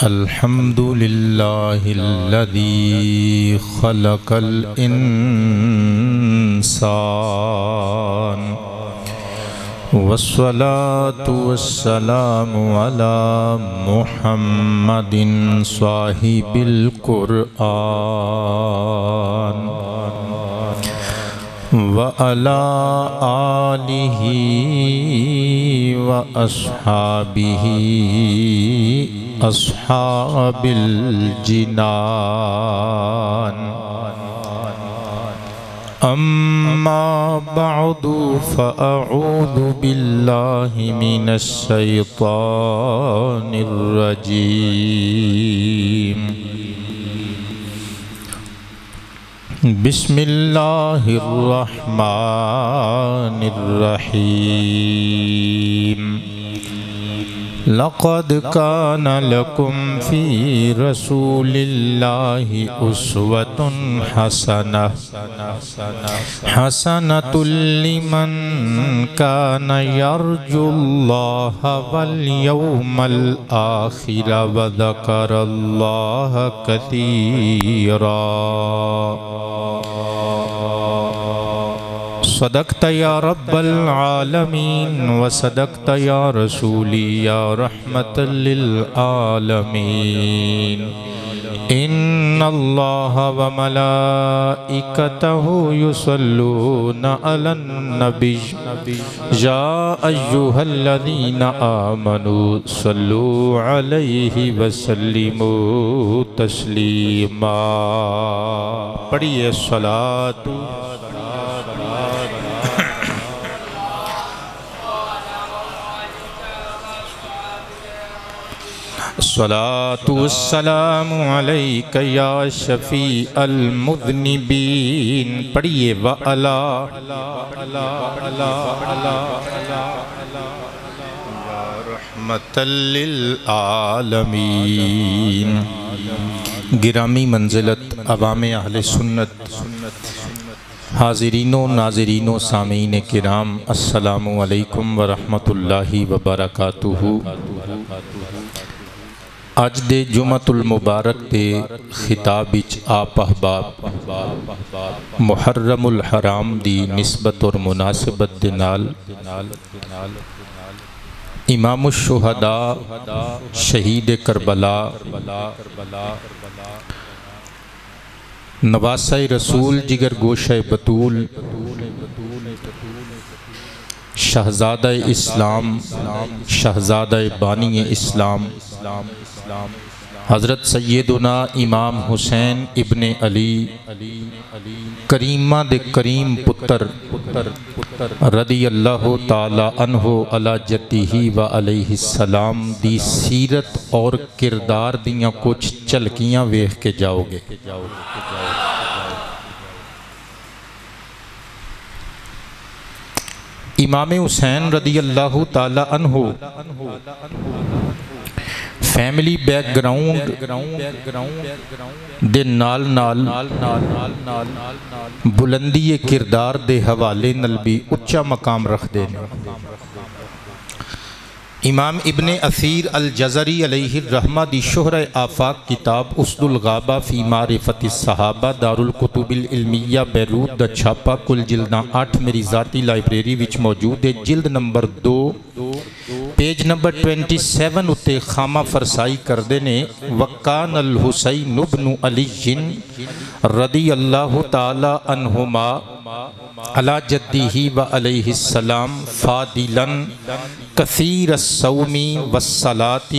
الحمد لله الذي خلق الإنسان والصلاة والسلام على محمد صاحب القرآن وعلى آله وأصحابه أصحاب الجنان أما بعد فأعوذ بالله من الشيطان الرجيم بسم الله الرحمن الرحيم لقد كان لكم في رسول الله أسوة حسنة لمن كان يرجو الله واليوم الآخر وذكر الله كثيرا صدقت يا رب العالمين وصدقت يا رسولي يا رحمة للعالمين إن الله وملائكته يصلون على النبي يا أيها الذين آمنوا صلوا عليه وسلموا تسليما پڑھیے الصلاۃ الصلاة والسلام عليك يا شفيع المذنبين پڑھیے وعلا رحمة للعالمين گرامی منزلت عوام اہل سنت حاضرین و ناظرین و سامعین کرام السلام علیکم ورحمۃ اللہ وبرکاتہ اج دے جمعۃ المبارک دے خطاب وچ آپ احباب محرم الحرام دی نسبت اور مناسبت دے نال امام الشہداء شہید کربلا نواسہ رسول جگر گوشہ بطول شہزادہ اسلام شہزادہ بانی اسلام حضرت سیدنا امام حسین ابن علی کریمہ دے کریم پتر رضی اللہ تعالی عنہ علی جدہ و علیہ السلام دی سیرت اور کردار دیاں کچھ چلکیاں ویکھ کے جاؤ گے امام حسین رضی اللہ تعالی عنہ فیملی بیک گراؤنڈ دے نال بلندی کردار دے حوالے نال بھی اچھا مقام رکھ دے امام ابن اثیر الجزری علیہ الرحمہ دی شہرہ آفاق کتاب اسد الغابہ فی معرفت الصحابہ دار الکتب العلمیہ بیروت دا چھاپا کل جلداں 8 میری ذاتی لائبریری وچ موجود ہے جلد نمبر 2 پیج نمبر 27 اتے خامہ فرسائی کردے نے وَقَانَ الْحُسَيْنُ بْنُ عَلِيٍّ رضی اللہ تعالی عنہما علی جدہ و علیہ السلام فادلاً کثیر الصوم والصلاة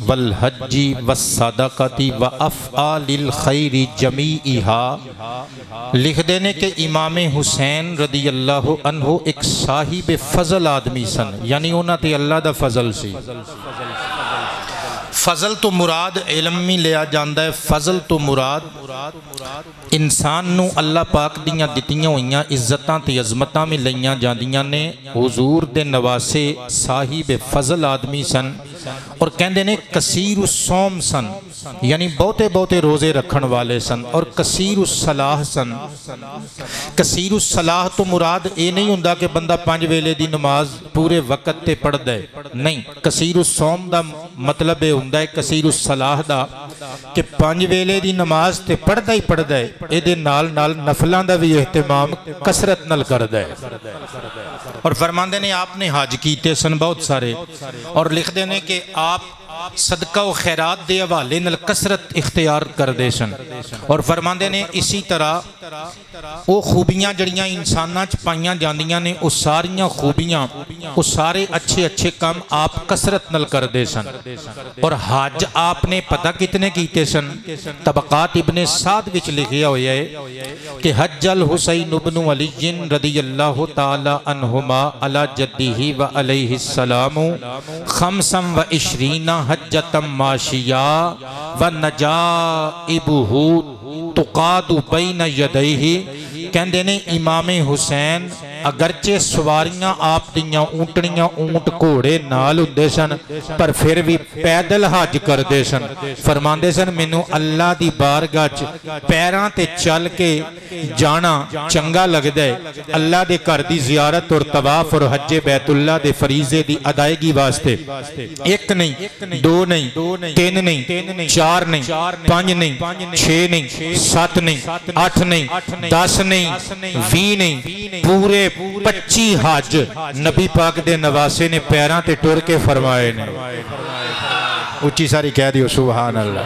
والحج والصدقة وافعال الخیر جمیعہا لکھ دینے کہ امام حسین رضی اللہ عنہ ایک صاحب فضل آدمی سن یعنی انہاں تے اللہ دا فضل سی فضل تو مراد علم میں لیا جاندہ ہے فضل تو مراد انسان نو اللہ پاک دیاں دتیاں ہوئیاں عزتاں تے عظمتاں میں لیاں جاندیاں نے حضور دے نواسے صاحب فضل آدمی سن اور کہندے نے کثیر الصوم سن یعنی بہتے بہتے روزے رکھن والے سن اور کثیر الصلاح سن۔ کثیر الصلاح تو مراد یہ نہیں ہوندا کہ بندہ 5 ویلے دی نماز پورے وقت تے پڑھ دے، نہیں، کثیر الصوم دا مطلب یہ ہوندا ہے کثیر الصلاح دا کہ 5 ویلے دی نماز تے پڑھدا ہی پڑھدا ہے، اے دے نال نال نفلاں دا بھی اہتمام کثرت نال کردا ہے۔ اور فرماندے نے آپ نے حج کیتے سن بہت سارے، اور لکھ دے نے کہ آپ صدقہ و خیرات دے حوالے نال کثرت اختیار کر دے سن، اور فرماندے نے اسی طرح وہ خوبیاں جڑیاں انساناں چ پائیاں جاندیاں نے، وہ ساریاں خوبیاں، وہ سارے اچھے اچھے کام آپ کثرت نال کر دے سن۔ اور حج آپ نے پتہ کتنے کیتے سن؟ طبقات ابن سعد وچ لکھیا ہویا ہے کہ حج الحسین ابن علی رضی اللہ تعالی عنہما علی جدہ و علیہ السلام 25 حجتا ماشیا و نجائبہ تقاد بین یدیہ، کہندے نے امام حسین اگرچہ سواریاں آپ دیاں اونٹنیاں اونٹ گھوڑے نال ہوندے سن پر پھر بھی پیدل حج کردے سن۔ فرماندے سن مینوں اللہ دی بارگاہ چ پیراں تے چل کے جانا چنگا لگدا ہے، اللہ دے گھر دی زیارت اور طواف اور حج بیت اللہ دے فریضے دی ادائیگی واسطے۔ 1 نہیں، 2 نہیں، 3 نہیں، 4 نہیں، 5 نہیں، 6 نہیں، 7 نہیں، 8 نہیں، 10 نہیں، 20 نہیں، پورے 25 حج نبی پاک دے نواسے نے پیراں تے ٹر کے فرمائے نے۔ اچھی ساری کہہ دیو سبحان اللہ۔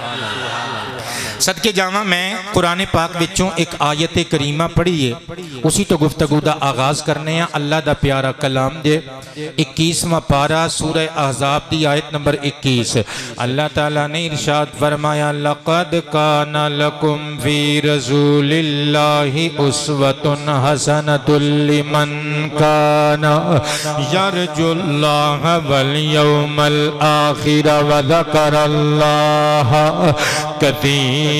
صدقے جاواں میں قرآن پاک وچوں ایک آیت کریمہ پڑھی ہے، اسی تو گفتگو دا آغاز کرنے ہیں۔ اللہ دا پیارا کلام دے 21واں پارہ سورہ احزاب دی آیت نمبر 21، اللہ تعالیٰ نے ارشاد فرمایا لَقَدْ كَانَ لَكُمْ فِي رَسُولِ اللَّهِ أُسْوَةٌ حَسَنَةٌ لِمَنْ كَانَ يَرْجُو اللَّهَ وَالْيَوْمَ الْآخِرَ وَذَكَرَ اللَّهَ كَثِيرًا۔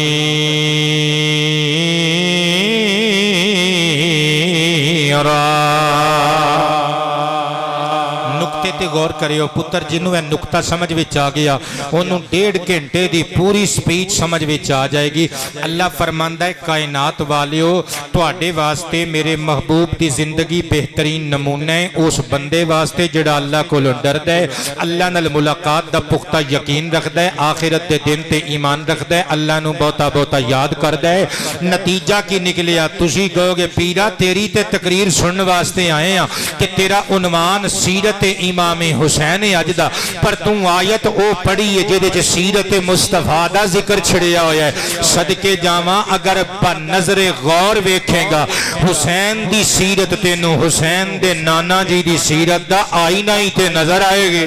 نکتے تے غور کریو پتر، جنہوں ہے نکتہ سمجھ وچ آ گیا انہوں 1.5 گھنٹے دی پوری سپیچ سمجھ وچ آ جائے گی۔ اللہ فرماندہ ہے کائنات والیو تواڈے واسطے میرے محبوب دی زندگی بہترین نمونہ ہے، اس بندے واسطے جڑا اللہ کو ڈردا ہے، اللہ نال ملاقات دا پختہ یقین رکھدا ہے، آخرت دے دن تے ایمان رکھدا ہے، اللہ نو بہتا بہتا یاد کردا ہے۔ نتیجہ کی نکلیا؟ تسی کہو گے پیرا تیری تے تقریر سنن واسطے آئے ہیں کہ تیرا عنوان سیرت امام حسین اجدا، پر تو آیت او پڑھی ہے جدے چ سیرت مصطفیٰ دا ذکر چھڑیا ہویا ہے۔ صدقے جاواں اگر بنظر غور ویکھے گا حسین دی سیرت تینوں حسین دے نانا جی دی سیرت دا آئینہ ہی تے نظر آئے گی۔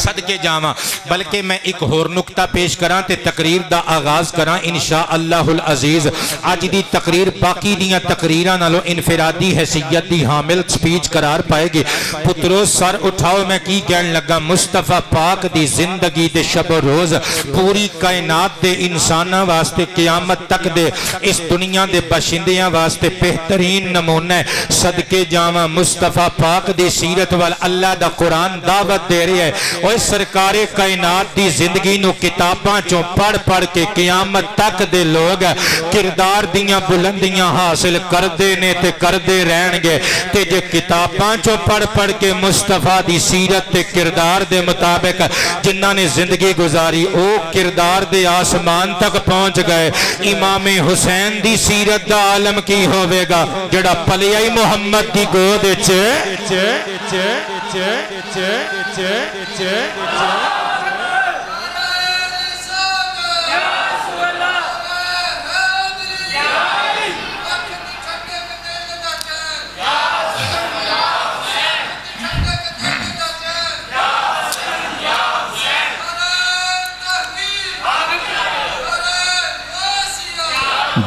صدقے جاواں بلکہ میں ایک اور نکتہ پیش کراں تے تقریر دا آغاز کراں انشاءاللہ العزیز۔ آج دی تقریر باقی دیاں تقریراں نالوں انفرادی حیثیت دی حامل سپیچ قرار پائے گی۔ پترو سر اٹھاؤ، میں کی کہنے لگا مصطفیٰ پاک دی زندگی دے شب و روز پوری کائنات دے انسانہ واسطے قیامت تک دے اس دنیا دے باشندیاں واسطے بہترین نمونہ ہے۔ صدقے جاواں مصطفیٰ پاک دی سیرت وال اللہ دا قرآن دعوت دے رہے ہے، اور سرکار کائنات دی زندگی نو کتاباں چوں پڑھ پڑھ کے قیامت تک دے لوگ کردار دیاں بلندیاں حاصل کردے نے تے کردے رہن گے، تے جے کتاباں چوں پڑھ پڑھ کے مصطفیٰ دی سیرت تے کردار دے مطابق جنہاں نے زندگی گزاری او کردار دے آسمان تک پہنچ گئے، امام حسین دی سیرت دا عالم کی ہوئے گا جڑا پلیائی محمد دی گود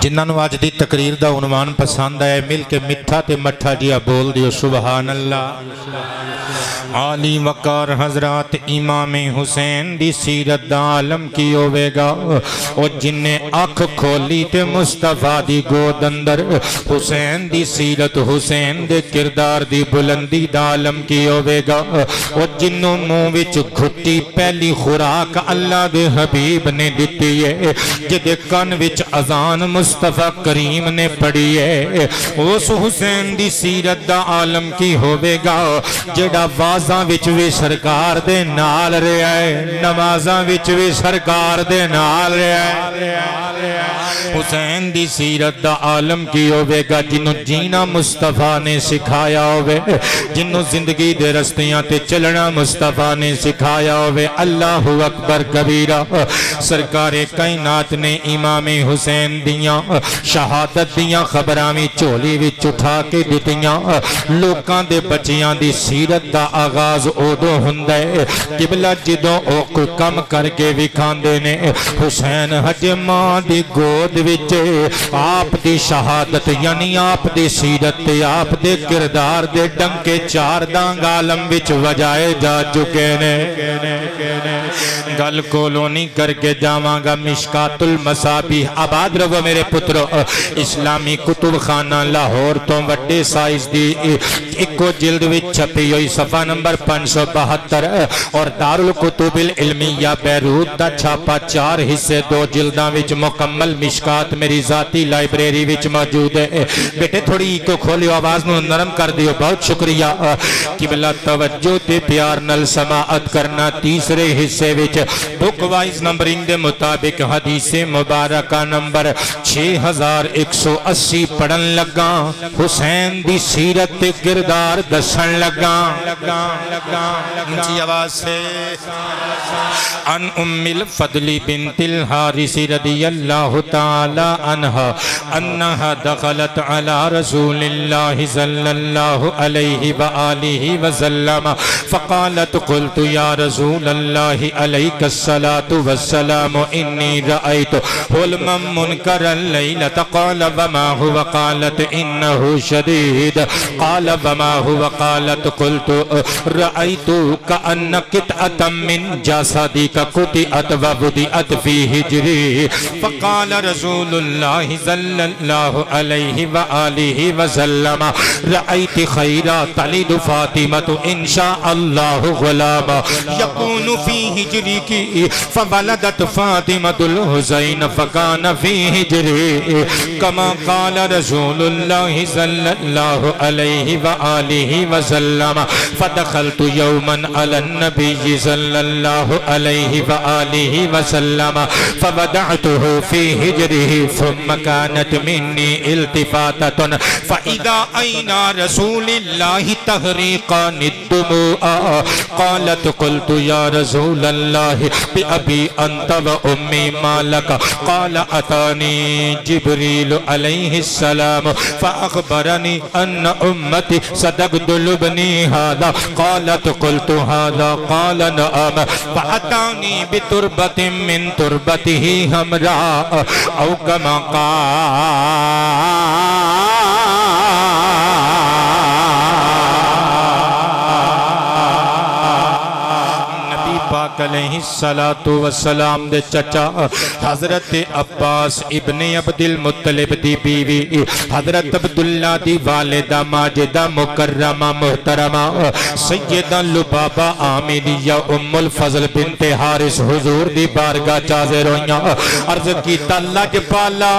جنہاں نو اج دی تقریر دا عنوان پسند آیا مل کے مٹھا تے مٹھا جیا بول دیو سبحان اللہ۔ عالی وقار حضرات امام حسین دی سیرت دا عالم کی ہوئے گا، او جن نے آنکھ کھولی تے مصطفیٰ دی گود اندر حسین دی سیرت حسین دے کردار دی بلندی دا عالم کی ہوئے گا، او جنوں منہ وچ گھٹی پہلی خوراک اللہ دے حبیب نے دتی ہے، جدے کن وچ اذان مصطفیٰ کریم نے پڑھی ہے، اس حسین دی سیرت دا عالم کی ہوئے گا جڑا وازاں وچ وی سرکار دے نال رہا ہے، نمازاں وچ وی سرکار دے نال رہا ہے۔ حسین دی سیرت دا عالم کی ہوئے گا جنہوں جینا مصطفیٰ نے سکھایا ہوئے، جنہوں زندگی دے رستیاں تے چلنا مصطفیٰ نے سکھایا ہوئے۔ اللہ اکبر کبیرہ۔ سرکار کائنات نے امام حسین دیاں شہادت دیاں خبرامی چولی وچ اٹھا کے دیتیاں، لوکاں دے بچیاں دی سیرت دا آغاز اودو ہندے قبلہ جدوں او کوئی کم کر کے وکھاندے نے، حسین حجماں دی گود وچ آپ دی شہادت یعنی آپ دی سیرت تے آپ دے کردار دے ڈنکے چار دانگ عالم وچ وجائے جا چکے نے۔ گل کولونی کر کے جاواں گا مشکات المصابیح، آباد رہو میرے پترو، اسلامی کتب خانہ لاہور تو وڈے سائز دی ایکو جلد وچ چھپی ہوئی صفحہ نمبر 572 اور دارالکتب العلمیہ بیروت دا چھاپا 4 حصے 2 جلداں وچ مکمل مشکات میری ذاتی لائبریری وچ موجود ہے۔ بیٹے تھوڑی کو کھولیو، آواز نو نرم کر دیو، بہت شکریہ۔ قبلہ توجہ تے پیار نل سماعت کرنا۔ تیسرے حصے وچ بک وائز نمبرنگ دے مطابق حدیث مبارکہ نمبر 6180 پڑھن لگا، حسین دی سیرت تے کردار دسن لگا۔ اونچی آواز سے ان ام الفضل بنت الحارث رضی اللہ تعالی عنہ انہا دخلت علی رسول اللہ صلی اللہ علیہ وآلہ وسلم فقالت قلت یا رسول اللہ علیک الصلاة والسلام انی رأیت حلما منکرا لیلت قال وما هو قالت انہو شدید قال وما هو قالت قلت رأیت کأن قطعة من جسدک قطعت وبدعت فی ہجری فقال رسول اللہ صلی اللہ علیہ وآلہ وسلم رأیت خیرا تلد فاطمت انشاء اللہ غلام یکون فی ہجری کی فولدت فاطمت الحسین فکان فی ہجری کما قال رسول اللہ صلی اللہ علیہ وآلہ وسلم فدخلت یوما علی النبی صلی اللہ علیہ وآلہ وسلم فودعته فی ہجره ثم كانت منی التفاتة فإذا أين رسول الله تهريقان الدموع قالت قلت يا رسول الله بأبي أنت وأمي ما لك قال أتاني جبريل عليه السلام فأخبرني أن أمتي ستقتلني هذا قالت قلت هذا قال نعم فأتاني بتربة من تربته حمراء أو كما علیہ السلام دے چچا حضرت عباس ابن عبد المطلب دی بیوی حضرت عبداللہ دی والدہ ماجدہ مکرمہ محترمہ سیدہ لبابہ آمینیہ ام الفضل بنت حارث حضور دی بارگاہ چازے رویاں عرض کی تلج پالا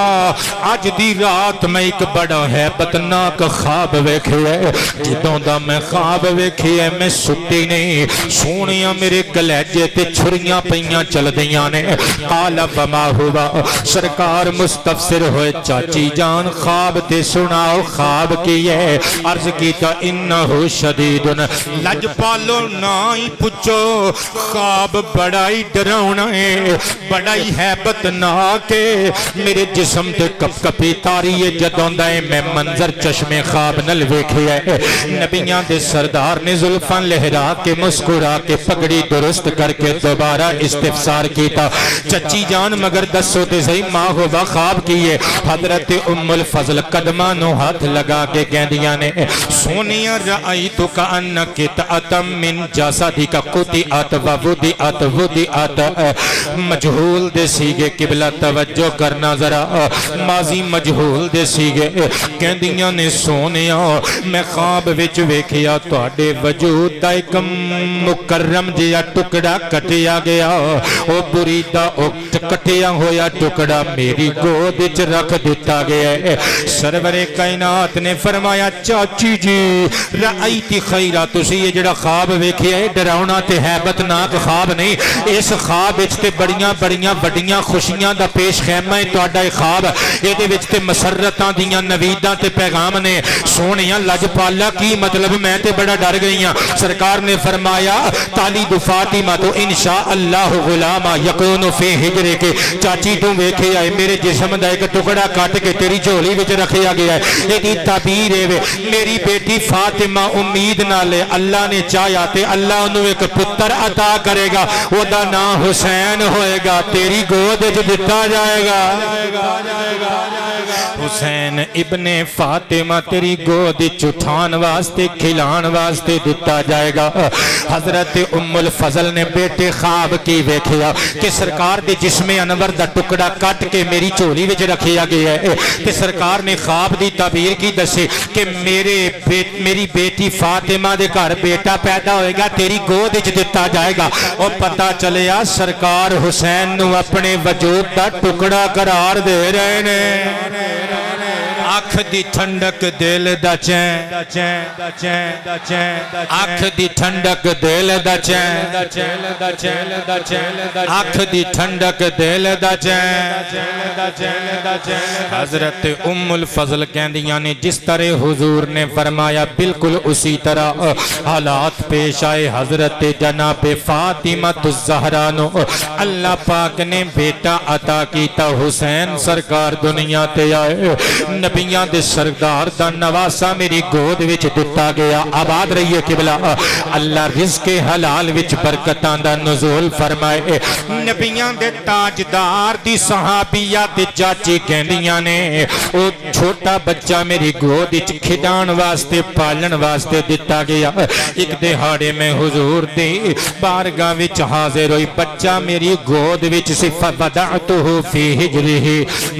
آج دی رات میں ایک بڑا ہیبتناک خواب ویکھے جدوں دا میں خواب ویکھے میں ستی نہیں سونیاں میرے کلیجے تے چھریاں پہیاں چل دیاں نے قال وما ہوا سرکار مستفسر ہوئے چاچی جان خواب تے سناؤ خواب کی ہے عرض کیتا انہو شدید لج پالو نائی پچھو خواب بڑائی ڈراؤنا ہے بڑائی حیبت ناکے میرے جسم تے کپ کپی تاری جدون دائیں میں منظر چشم خواب نل ویکھے نبیان دے سردار نے زلفان لہرا کے مسکرا کے پگڑی درست کر کے دوبارہ استفسار کیتا چچی جان مگر دسو تے صحیح ماں ہوا خواب کیے حضرت ام الفضل قدمانو ہاتھ لگا کے کہندیاں نے سونیا رأیتو کا انکی تأتم من جاسدی کا قطعت و وضعت مجہول دے سیگے قبلہ توجہ کرنا ذرا ماضی مجہول دے سیگے کہندیاں نے سونیا میں خواب وچ ویکھیا تواڈے وجود دا ایک مکرم جیا ٹکڑا کٹیا گیا او بریدہ او کٹیا ہویا ٹکڑا میری گود وچ رکھ دیتا گیا ہے سرور کائنات نے فرمایا چاچی جی رأیتی خیرہ تسی یہ جڑا خواب ویکھیا ہے ڈراؤنا تے حیبت ناک خواب نہیں اس خواب وچ تے بڑیاں وڈیاں خوشیاں دا پیش خیمہ ہے تواڈا خواب اے دے وچ تے مسرتاں دیاں نویداں تے پیغام نے سونیاں لج پالا کی مطلب میں تے بڑا ڈر گئیاں سرکار نے فرمایا تالید فاطمہ تو انشاءاللہ غلامہ یقون فی ہجرے کے چاچی تو ویکھے آئے میرے جسم دا ایک ٹکڑا کاٹ کے تیری جھولی وچ رکھیا گیا ہے یہ دی تعبیر ہے میری بیٹی فاطمہ امید نہ لے اللہ نے چاہیا تے اللہ انہوں ایک پتر عطا کرے گا وہ دا نام حسین ہوئے گا تیری گود جو دتا جائے گا حسین ابن فاطمہ تیری گود چٹھان واسطے کھلان واسطے دتا جائے گا حضرت ام الفضل نے بیٹے خواب کی ویکھیا کہ سرکار دے جسم انور دا ٹکڑا کٹ کے میری چولی وچ رکھیا گیا ہے کہ سرکار نے خواب دی تعبیر کی دسے کہ میری بیٹی فاطمہ دے گھر بیٹا پیدا ہوئے گا تیری گود وچ دتا جائے گا اور پتہ چلیا سرکار حسین نو اپنے وجود دا ٹکڑا قرار دے رہے نے آنکھ دی ٹھنڈک دل دا چین آنکھ دی ٹھنڈک دل دا چین آنکھ دی ٹھنڈک دل دا چین حضرت ام الفضل کہندیاں نے جس طرح حضور نے فرمایا بالکل اسی طرح حالات پیش آئے حضرت جناب فاطمہ الزہرا نو اللہ پاک نے بیٹا عطا کیتا حسین سرکار دنیا تے آئے نبیاں دے سردار دا نواسا میری گود وچ دتا گیا آباد رہیے قبلہ اللہ رزق حلال وچ برکتاں دا نزول فرمائے نبیاں دے تاجدار دی صحابیہ دے چاچی کہندیاں نے او چھوٹا بچہ میری گود وچ کھڈان واسطے پالن واسطے دتا گیا ایک دہاڑے میں حضور دی بارگاہ وچ حاضر ہوئی بچہ میری گود وچ فودعتہ فی ہجرہ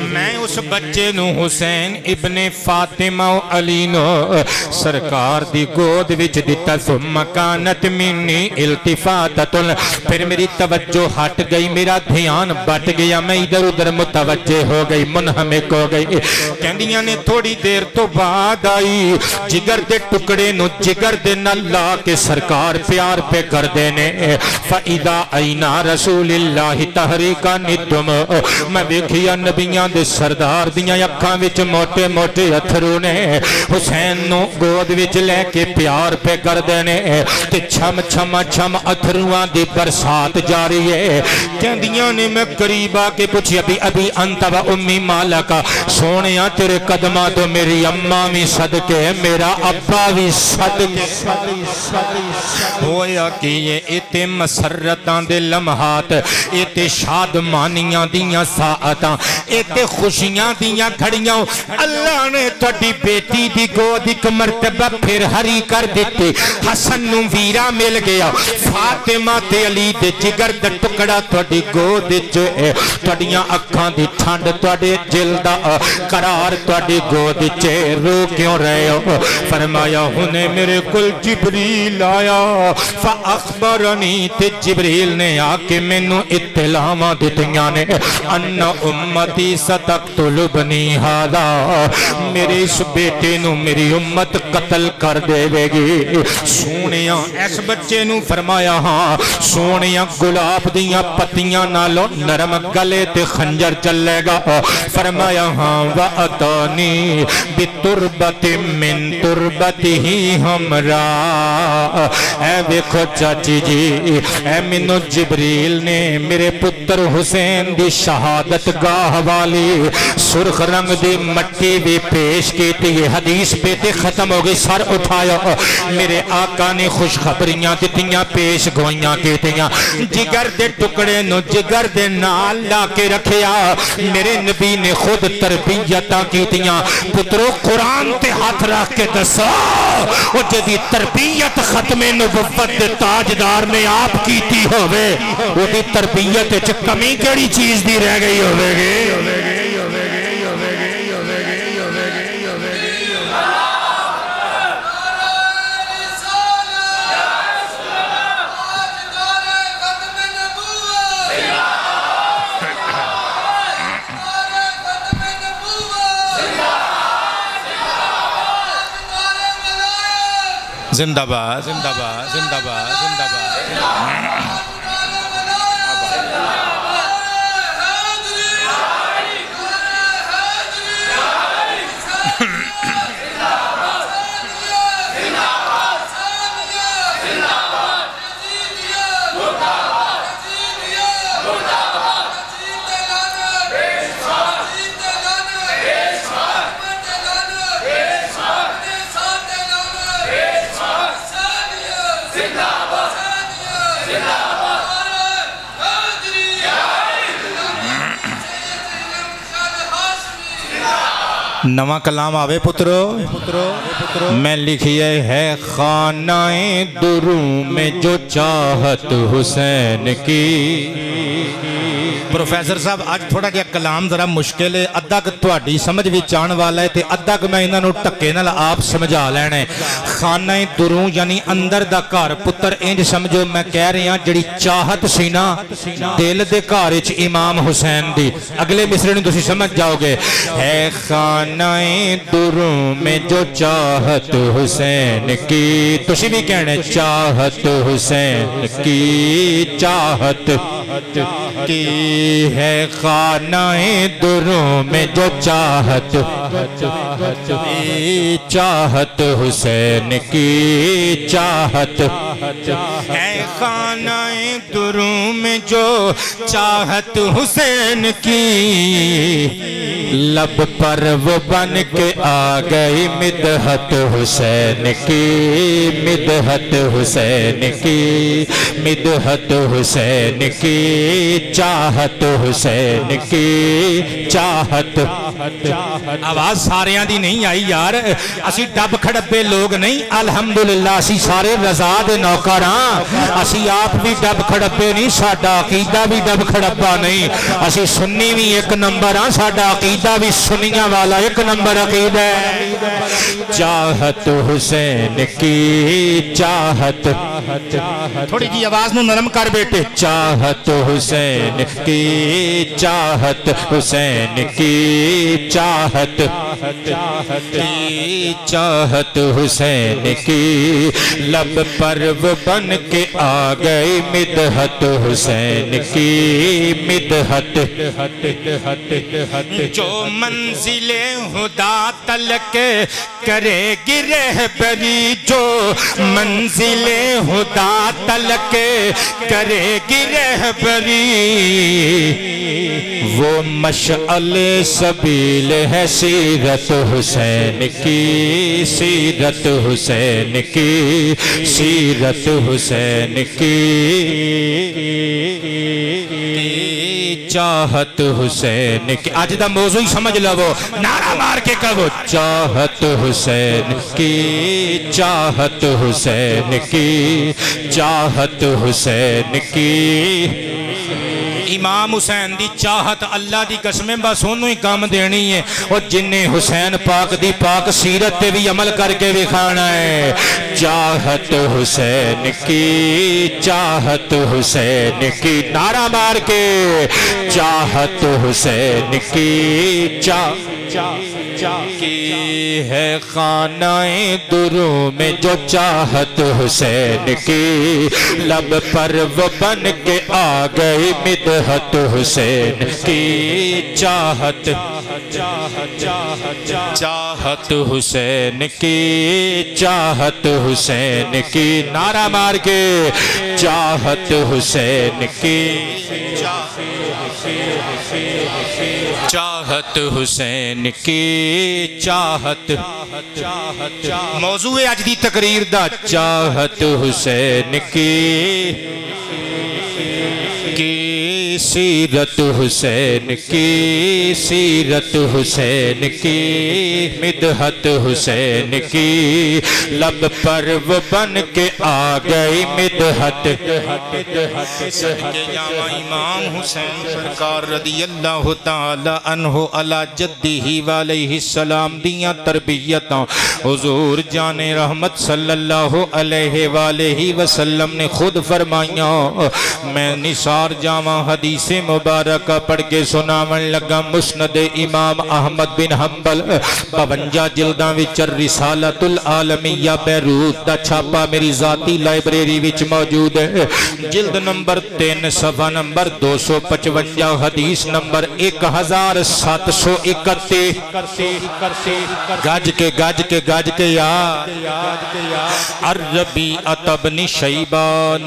میں اس بچے نو حسین ابن فاطمہ علی نو سرکار دی گود وچ دتا ثم کانت منی التفاتت پھر میری توجہ ہٹ گئی میرا دھیان بٹ گیا میں ادھر ادھر متوجہ ہو گئی منہمک ہو گئی کہندیاں نے تھوڑی دیر تو بعد آئی جگر دے ٹکڑے نو جگر دے نہ لا کے سرکار پیار پہ کر دینے فَإِذَا أَيْنَا رَسُولِ اللَّهِ تَحْرِيكَ نِدُّمْ میں ویکھیا نبیاں دے سردار دیاں اکھاں وچ موٹے موٹے اتھرو نے حسین نو گود وچ لے کے پیار پہ کر دینے تے چھم چھم چھم اتھروان دی برسات جاری ہے کہندیاں نے میں قریب آ کے پوچھی ابھی انت و امی مالکا سونیاں تیرے قدمہ تو میری اماں بھی صدقے میرا ابا بھی صدقے ہویا کہ یہ ایتے مسرتان دے لمحات ایتے شادمانیاں دیاں ساعتاں ایتے خوشیاں دیاں گھڑیاں اللہ نے تھوڑی بیٹی دی گود ایک مرتبہ پھر ہری کر دیتے حسن نو ویرا مل گیا فاطمہ تے علی دے جگر دے ٹکڑا تھوڑی گود جو ہے تھوڑیاں اکھاں دی ٹھنڈ تھوڑے جلدہ قرار تھوڑی گود چے رو کیوں رہے ہو فرمایا ہونے میرے کل جبریل آیا فاخبرنی تے جبریل نے آکے میں نو اطلاعہ دیتیاں نے ان امتی ستقتل بنی ہادا میرے اس بیٹے نو میری امت قتل کر دے گی سونیاں اس بچے نو فرمایا ہاں سونیاں گلاب دیاں پتیاں نالو نرم گلے تے خنجر چلے گا فرمایا ہاں وَأَتَانِي بِتُرْبَةٍ مِّن تُرْبَتِهِ ہمرا اے دیکھو چاچی جی اے منو جبریل نے میرے پتر حسین دی شہادت گاہ والی سرخ رنگ دی مٹی بھی پیش کی تھی، یہ حدیث بیٹے ختم ہو گئی، سر اٹھایا، میرے آقا نے خوشخبریاں دتیاں، پیش گوئیاں کیتیاں، جگر دے ٹکڑے نو جگر دے نال لا کے رکھیا، میرے نبی نے خود تربیتاں کیتیاں، پترو قرآن تے ہاتھ رکھ کے دسا، وہ جدی تربیت ختم نبوت دے تاجدار نے آپ کیتی ہوئے، وہ دی تربیت چ کمی کیڑی چیز دی رہ گئی ہوئے گی۔ زندہ باد، زندہ باد، زندہ باد، زندہ باد۔ نواں کلام آوے پترو، میں لکھیے ہے خانہ درو میں جو چاہت حسین کی۔ پروفیسر صاحب آج تھوڑا جا کلام ذرا مشکل ہے، ادھا کہ تواڈی سمجھ بھی چان والا ہے تے ادھا کہ میں انہاں نو ٹکے نال آپ سمجھا لینے۔ خانہ درو یعنی اندر دا گھر، پتر انج سمجھو میں کہہ رہی ہاں جڑی چاہت سی نا دل دے گھر وچ امام حسین دی، اگلے مصرے نوں تسی سمجھ جاؤ گے، ہے خانہ درو میں جو چاہت حسین کی، تسی بھی کہنے چاہت حسین کی، چاہت کی ہے خانہ درو میں جو چاہت، چاہت حسین کی، چاہت ہے خانہ درو میں جو چاہت حسین کی، لب پر وہ بن کے آ گئی مدحت حسین کی، مدحت حسین کی، مدحت حسین کی، چاہت حسین کی، چاہت۔ آواز ساریاں دی نہیں آئی یار، اسی ڈب کھڑپے لوگ نہیں، الحمدللہ اسی سارے رضا دے نوکر ہاں، اسی آپ بھی ڈب کھڑپے نہیں، ساڈا عقیدہ بھی ڈب کھڑپا نہیں، اسی سنی بھی ایک نمبر ہاں، ساڈا عقیدہ بھی سنیاں والا ایک نمبر عقیدہ ہے۔ چاہت حسین کی، چاہت، تھوڑی جی آواز نو نرم کر بیٹے، چاہت حسین کی، چاہت حسین کی، چاہت، چاہت حسین کی، لب پر وہ بن کے آ گئی مدحت حسین کی، مدحت۔ جو منزل خدا تلک کرے گی رہبری، جو منزل خدا تلک کرے گی رہبری، وہ مشعل سبیل ہے سیرت حسین کی، سیرت حسین کی، سیرت حسین کی، چاہت حسین کی۔ آج دا موضوع سمجھ لو، نعرہ مار کے کہو، چاہت حسین کی، چاہت حسین کی، چاہت حسین کی۔ امام حسین دی چاہت اللہ دی قسمیں بس انہوں ہی کام دینی ہے، اور جنہیں حسین پاک دی پاک سیرت پہ بھی عمل کر کے بھی کھانا ہے۔ چاہت حسین کی، چاہت حسین کی، نعرہ مار کے، چاہت حسین کی، کی ہے خانہ درو میں جو چاہت حسین کی، لب پر وہ بن کے آ گئی مدحت حسین کی، چاہت، چاہت حسین کی، چاہت حسین کی، نعرہ مار کے، چاہت حسین کی، چاہت حسین کی چاہت موضوع اج دی تقریر دا چاہت حسین کی سیرت حسین کی سیرت حسین کی مدحت حسین کی لب پر وہ بن کے آ گئی مدحت صدقے جاواں امام حسین سرکار رضی اللہ تعالی عنہ علی جدہ وعلیہ السلام دیاں تربیتاں حضور جان رحمت صلی اللہ علیہ وآلہ وسلم نے خود فرمائیاں میں نثار جاواں حدیث مبارکہ پڑھ کے سناون لگا مسند امام احمد بن حنبل 52 جلداں وچ رسالۃ العالمیہ بیروت دا چھاپا میری ذاتی لائبریری وچ موجود ہے جلد نمبر 3 صفحہ نمبر 255 حدیث نمبر 1731 گاج کے یا الربیعۃ بن شیبان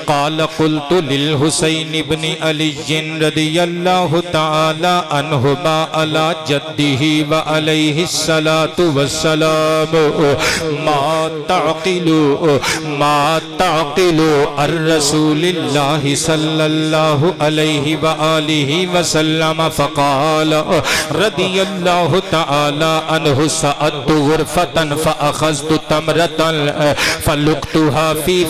قال قلت للحسین بن علی رضی اللہ تعالی عنہما علی جدہ وعلیہ الصلاة والسلام ما تعقل الرسول اللہ صلی اللہ علیہ وآلہ وسلم فقال رضی اللہ تعالی عنہ سأدت غرفتا فأخذت تمرتا فلقتها في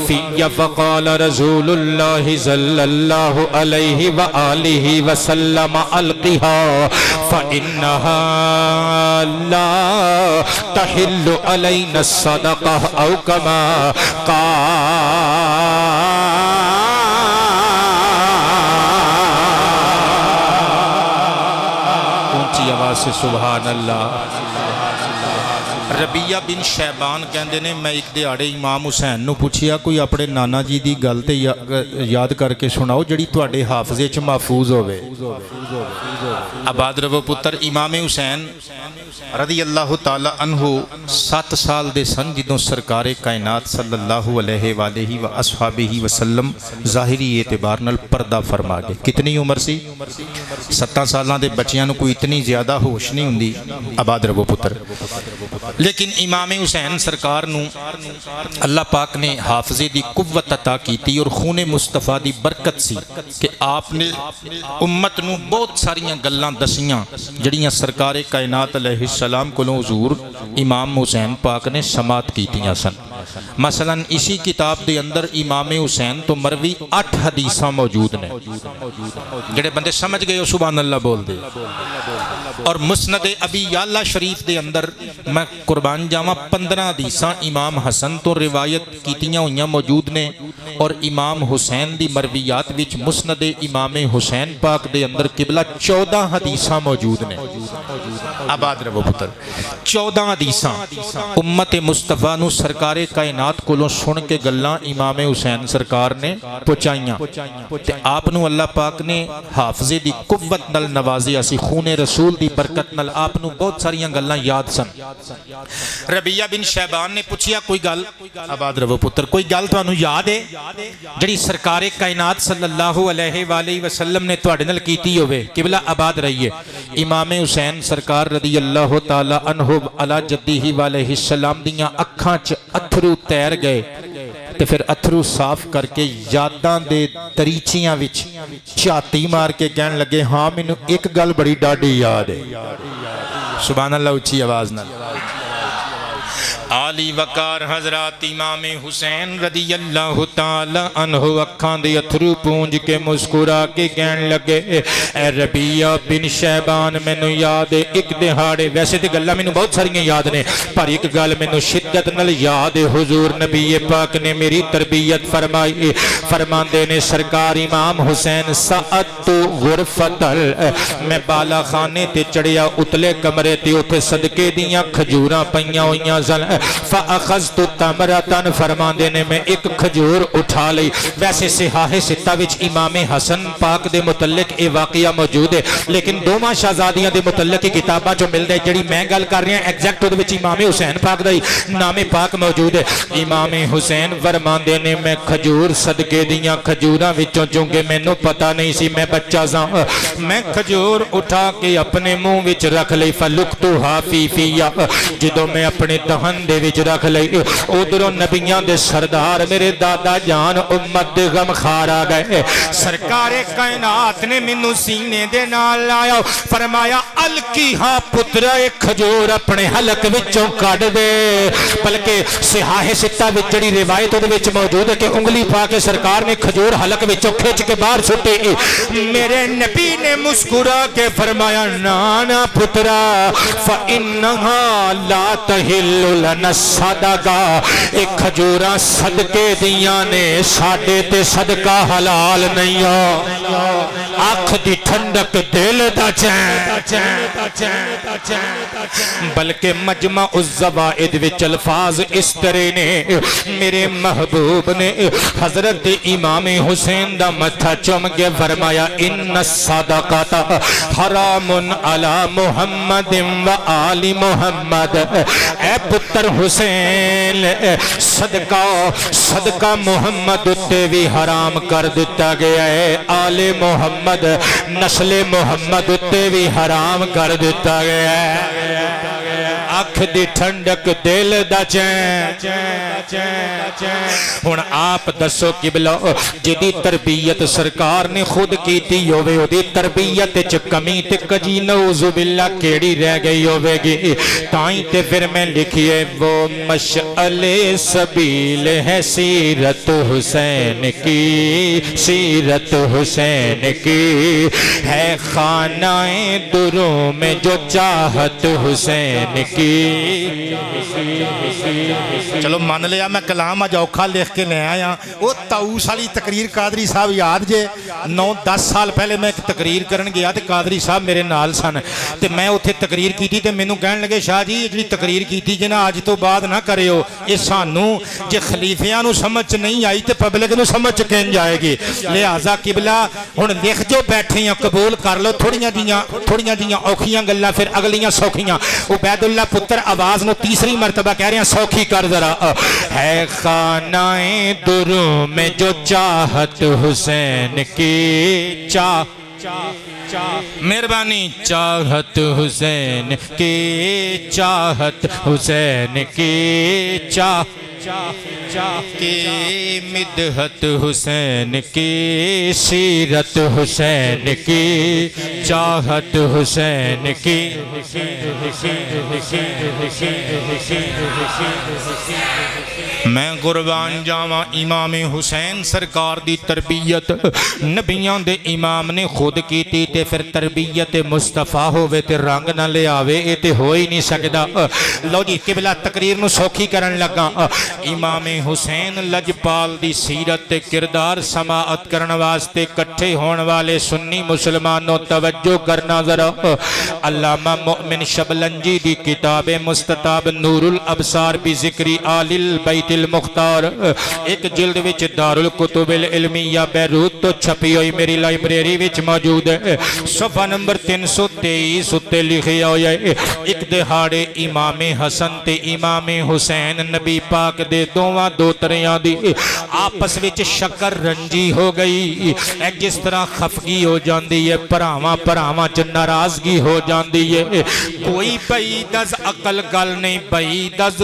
فقال رسول اللہ صلی اللہ علیہ وآلہ وسلم القها فإنها لا تحل علينا الصدقة أو كما قال اونچی آواز سے سبحان اللہ ربیہ بن شیبان کہندے نے میں ایک دیہاڑے امام حسین نو پوچھیا کوئی اپنے نانا جی دی گل تے یاد کر کے سناؤ جڑی تواڈے حافظے چ محفوظ ہوے آباد رہو پتر امام حسین رضی اللہ تعالی عنہ 7 سال دے سن جدوں سرکار کائنات صلی اللہ علیہ وآلہ وآصحابہ وسلم ظاہری اعتبار نال پردہ فرما گئے کتنی عمر سی 7 سالاں دے بچیاں نو کوئی اتنی زیادہ ہوش نہیں ہوندی آباد رہو پتر لیکن امام حسین سرکار نو اللہ پاک نے حافظے دی قوت عطا کیتی اور خون مصطفیٰ دی برکت سی کہ آپ نے امت نو بہت ساریاں گلاں دسیاں جڑیاں سرکار کائنات علیہ السلام کو حضور امام حسین پاک نے سماعت کیتیاں سن مثلا اسی کتاب دے اندر امام حسین تو مروی 8 حدیثاں موجود نے جڑے بندے سمجھ گئے ہو سبحان اللہ بول دے اور مسند ابی یعلا شریف دے اندر میں قربان جاواں 15 حدیثاں امام حسن تو روایت کیتیاں ہوئیاں موجود نے اور امام حسین دی مرویات وچ مسند امام حسین پاک دے اندر قبلہ 14 حدیثاں موجود نے آباد رہو پتر 14 حدیثاں امت مصطفیٰ نو سرکار کائنات کولوں سن کے گلاں امام حسین سرکار نے پہنچائیاں تے آپ نو اللہ پاک نے حافظے دی قوت نال نوازیا سی خون رسول دی برکت نال آپ نو بہت ساریاں گلاں یاد سن ربیہ بن شیبان نے پوچھیا کوئی گل آباد رہو پتر کوئی گل تانوں یاد ہے جڑی سرکار کائنات صلی اللہ علیہ وآلہ وسلم نے تواڈے نال کیتی ہوے قبلہ آباد رہیے امام حسین سرکار رضی اللہ تعالی عنہ علی جدہ وعلیہ السلام دیاں اکھاں چ اتھرو تیر گئے تے پھر اتھرو صاف کر کے یاداں دے دریچیاں وچ چاتی مار کے کہن لگے ہاں مینوں ایک گل بڑی ڈاڈی یاد ہے سبحان اللہ اچھی آواز نال عالی وقار حضرات امام حسین رضی اللہ تعالی عنہ اکھان دے اتھرو پونج کے مسکرا کے کہن لگے اے ربیہ بن شیبان میں نو یاد ایک دہاڑے ویسے تے گلہ میں نو بہت ساریاں یاد نے پر ایک گل میں نو شدت نل یاد حضور نبی پاک نے میری تربیت فرمائی فرماندے نے سرکار امام حسین سعت غرفت میں بالا خانے تے چڑیا اتلے کمرے تے اتھے صدقے دیاں کھجوراں پئیاں ہوئیاں زن فَأَخَذْتُ تَمْرَةً فرماندے نے میں ایک کھجور اٹھا لئی. ویسے صحاح ستہ وچ امام حسن پاک دے متعلق یہ واقعہ موجود ہے، لیکن دوواں شہزادیاں دے متعلق کتاباں جو مل دے جڑی میں گل کر رہی ہیں ایگزیکٹ اودے وچ امام حسین پاک دا نام پاک موجود ہے. امام حسین فرماندے نے میں کھجور صدقے دیاں کھجوراں وچوں چونکہ مینوں پتہ نہیں سی میں بچہ ساں، میں کھجور اٹھا کے اپنے منہ وچ رکھ لئی. فلقتھا فی فیا، جدوں میں اپنے دہن دے وچ رکھ لئی ادھروں نبیاں دے سردار میرے دادا جان امت دے غم خار آ گئے. سرکار کائنات نے مینوں سینے دے نال لایا، فرمایا الکیہا پتر ایک کھجور اپنے حلق وچوں کڈ دے. بلکہ صحاح ستہ وچ جڑی روایت دے وچ موجود ہے کہ انگلی پا کے سرکار نے کھجور حلق وچوں کھچ کے باہر سٹی. میرے نبی نے مسکرا کے فرمایا نانا پترا فَإِنَّهَا لَا تَحِلُّ لَنَا الصَّدَقَةُ، ایک کھجوراں صدقے دیاں نے ساڈے تے صدقہ حلال نہیں ہو. آنکھ دی ٹھنڈک دل دا چین. بلکہ مجمع الزوائد وچ الفاظ اس طرح نے میرے محبوب نے حضرت امام حسین دا متھا چوم کے فرمایا ان الصدقۃ حرام علی محمد و آل محمد. اے پتر حسین صدقہ محمد تے بھی حرام کر دیتا گیا ہے، آل محمد نسل محمد تے بھی حرام کر دیتا گیا ہے. آنکھ دی ٹھنڈک دل دا چین. ہن آپ دسو قبلہ جدی تربیت سرکار نے خود کیتی ہوئے او دی تربیت چ کمی تے کجی نعوذ باللہ کیڑی رہ گئی ہوئے گی. تائیں تے پھر میں لکھیے وہ مشعل سبیل ہے سیرت حسین کی، سیرت حسین کی ہے خانہ دروں میں جو چاہت حسین کی. چلو مان لیا میں کلام آج اوکھا لکھ کے لے آیا. وہ تاؤس والی تقریر قادری صاحب یاد جے 9-10 سال پہلے میں ایک تقریر کرن گیا تے قادری صاحب میرے نال سن تے میں اتھے تقریر کیتی تے مینوں کہن لگے شاہ جی جڑی تقریر کیتی جے نا اج تو بعد نہ کریو، یہ سانوں جے خلیفیاں نو سمجھ نہیں آئی تے پبلک نو سمجھ کہیں جائے گی. لہذا قبلہ ہن لکھ جو بیٹھے ہیں قبول کر لو تھوڑیاں جیاں اوکھیاں گلاں پھر اگلیاں سوکھیاں. عبید اللہ پتر آواز نو تیسری مرتبہ کہہ رہے ہیں سوکھی کر ذرا. ہے خانہ دروں میں جو چاہت حسین کی، مہربانی چاہت حسین کی، چاہت حسین کی، کی مدحت حسین کی، سیرت حسین کی، چاہت حسین کی. میں قربان جاواں امام حسین سرکار دی تربیت نبیاں دے امام نے خود کیتی تے پھر تربیت مصطفیٰ ہوئے تے رنگ نہ لے آوے اے تے ہو ہی نہیں سکدا. لو جی قبلہ تقریر نو سوکھی کرن لگا. امام حسین لجپال دی سیرت تے کردار سماعت کرن واسطے کٹھے ہون والے سنی مسلمانوں توجہ کرنا ذرا. علامہ مؤمن شبلنجی دی کتاب مستطاب نور الابصار بذکری آل البیت المختار ایک جلد وچ دارالکتب العلمیہ بیروت تو چھپی ہوئی میری لائبریری وچ موجود ہے. صفحہ نمبر 323 اتے لکھیا ہویا ہے ایک دہاڑے امام حسن تے امام حسین نبی پاک دے دوواں دوتریاں دی آپس وچ شکر رنجی ہو گئی. ایک جس طرح خفگی ہو جاندی ہے پراواں چ ناراضگی ہو جاندی ہے. کوئی بعیدز عقل گل نہیں بعیدز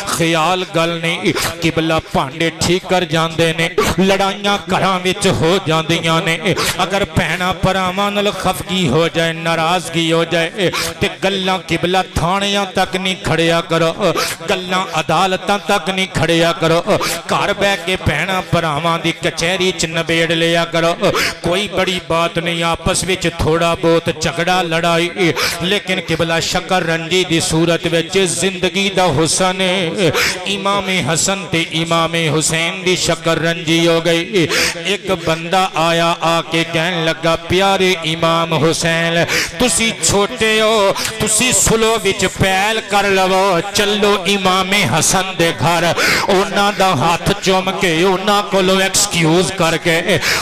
خیال گل نہیں. قبلہ پانڈے ٹھیک کر جاندے نے لڑائیاں گھراں وچ ہو جاندیاں نے. اگر بہنا پراواں نال خفگی ہو جائے ناراضگی ہو جائے تے گلاں قبلہ تھانیاں تک نہیں کھڑیا کرو گلاں عدالتاں تک نہیں کھڑیا کرو. گھر بہ کے بہنا پراواں دی کچہری چ نبیڑ لیا کرو. کوئی بڑی بات نہیں آپس وچ تھوڑا بہت جھگڑا لڑائی لیکن قبلہ شکر رنجی دی صورت وچ زندگی دا حسن امام حسن حسن تے امام حسین دی شکر رنجی ہو گئی. ایک بندہ آیا آ کے کہن لگا پیارے امام حسین تسی چھوٹے ہو تسی سلو وچ پہل کر لو چلو امام حسن دے گھر اونا دا ہاتھ چوم کے اونا کو لو ایکسکیوز کر کے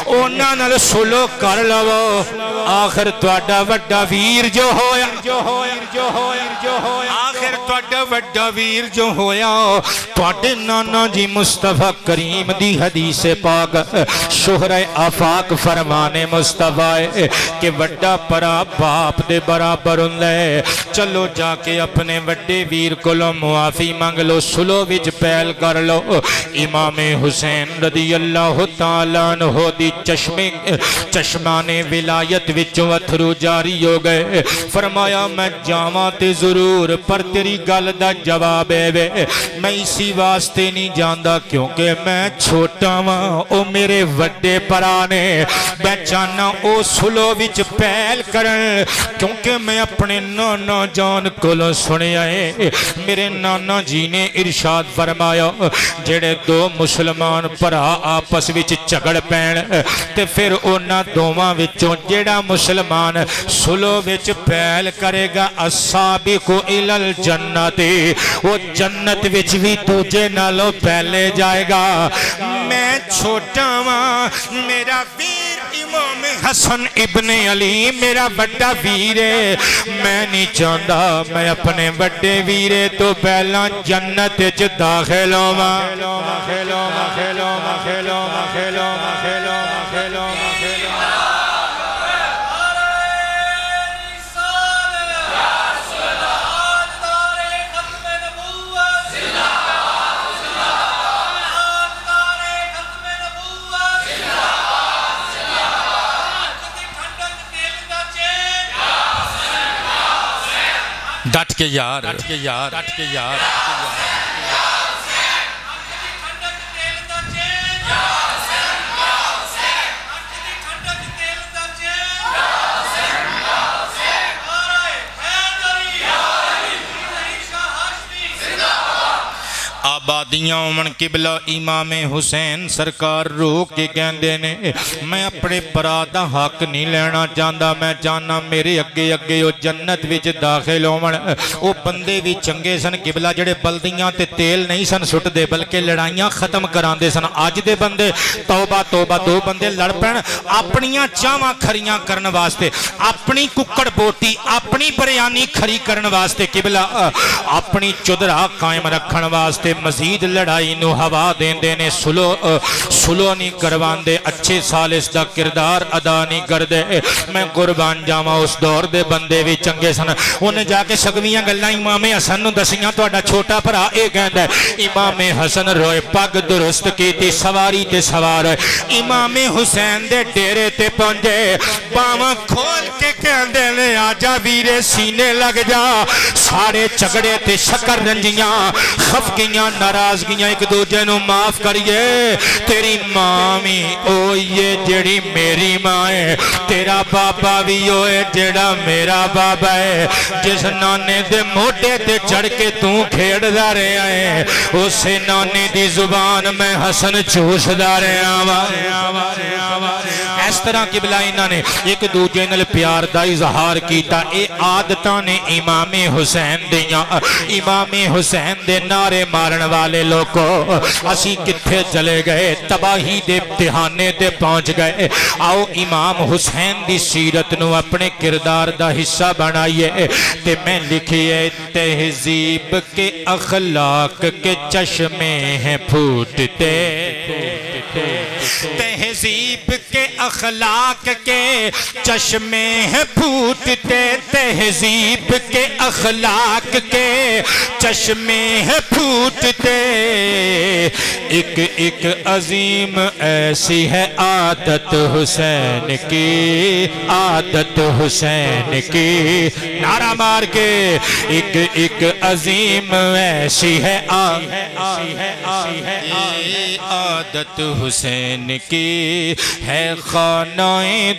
اونا نال سلو کر لو. آخر تواڈا وڈا ویر جو ہویا آخر تواڈا وڈا ویر جو ہویا تواڈے نانا جی مصطفیٰ کریم دی حدیث پاک شہرہ آفاق فرمانے مصطفیٰ کہ وڈا پرا باپ دے برابر ہندے. چلو جا کے اپنے وڈے ویر کو لو معافی مانگ لو سلو وچ پہل کر لو. امام حسین رضی اللہ تعالیٰ عنہ دی چشمانے ولایت وچوں اتھرو جاری ہو گئے. فرمایا میں جاواں تے ضرور پر تیری گل دا جواب ہے میں اسی واسطے نہیں جاندا کیونکہ میں چھوٹا ہاں او میرے وڈے پرانے میں چاہنا او سلو وچ پہل کرن کیونکہ میں اپنے نانا جان کولوں سنیا ہے میرے نانا جی نے ارشاد فرمایا جڑے دو مسلمان بھرا آپس وچ جھگڑ پین تے پھر انہاں دوواں وچوں جڑا مسلمان سلو وچ پہل کرے گا السابق الی الجنت وہ جنت وچ بھی دوجے نالوں پہلے جائے گا. میں چھوٹا ہاں میرا ویر امام حسن ابن علی میرا بڑا ویر ہے میں نہیں چاہتا میں اپنے بڑے ویرے تو پہلا جنت وچ داخل ہوواں. ڈٹ کے یار ڈٹ کے یار ڈٹ کے یار آبادیاں امن قبلہ امام حسین سرکار رو کے کہندے نے میں اپنے پرادہ حق نہیں لینا چاہتا میں جانا میرے اگے اگے وہ جنت وچ داخل ہومن. وہ بندے بھی چنگے سن قبلہ جڑے بلدیاں تے تیل نہیں سن سٹ دے بلکہ لڑائیاں ختم کران دے سن. آج دے بندے توبہ توبہ دو بندے لڑ پین اپنیاں چاواں کھریاں کرن واسطے اپنی ککڑ بوٹی اپنی بریانی کھری کرن واسطے قبلہ اپنی چدرہ قائم رکھن واسطے مزید لڑائی نو ہوا دین دینے سلو نہیں کروان دے اچھے سال اس دا کردار ادا نہیں کر دے. میں قربان جاواں اس دور دے بندے بھی چنگے سن انہیں جا کے سگویاں گلیں امام حسن نو دسیاں تو اڈا چھوٹا پرا اے گہندہ ہے امام حسن روئے پگ درست کی تی سواری تے سوار امام حسین دے ڈیرے تے پہنچے باواں کھول کے کہندے لے آجا ویرے سینے لگ جا. سارے چگڑے تے شکر رنجیاں خفگیاں ناراضگیاں ایک دوجے نو معاف کریے. تیری مامی اوئے جڑی میری ماں ہے تیرا بابا بھی ہوئے جڑا میرا بابا ہے جس نانے دے موٹے تے چڑھ کے توں کھیڑ دا رہے آئے اسے نانے دی زبان میں حسن چوش دا رہے اس طرح قبلہ انہوں نے ایک دوجے نل پیار دا اظہار کیتا. اے عادتاں نے امام حسین دیاں امام حسین دے نعرے مارن والے لوگوں اسی کتھے چلے گئے تباہی دے امتحانے دے پہنچ گئے. آؤ امام حسین دی سیرت نو اپنے کردار دا حصہ بنائیے تے میں لکھیے تہذیب کے اخلاق کے چشمے ہیں پھوٹتے تہذیب کے اخلاق کے چشمے ہیں پھوٹتے تہذیب کے اخلاق کے چشمے ہیں پھوٹتے. ایک ایک عظیم ایسی ہے عادت حسین کی عادت حسین کی نعرہ مار کے ایک ایک عظیم ایسی ہے عادت حسین کی ہے خانہ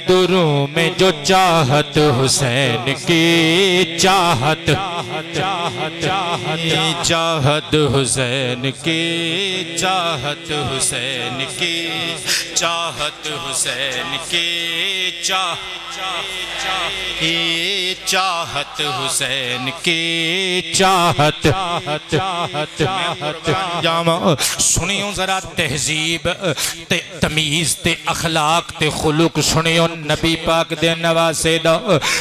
دروں میں جو چاہت حسین کی چاہت چاہت حسین کی چاہت حسین کی چاہت حسین کی چاہت حسین کی چاہت جامع سنیوں ذرا تہذیب تے تمیز تے اخلاق تے خلق سنیوں نبی پاک دے نواسے دا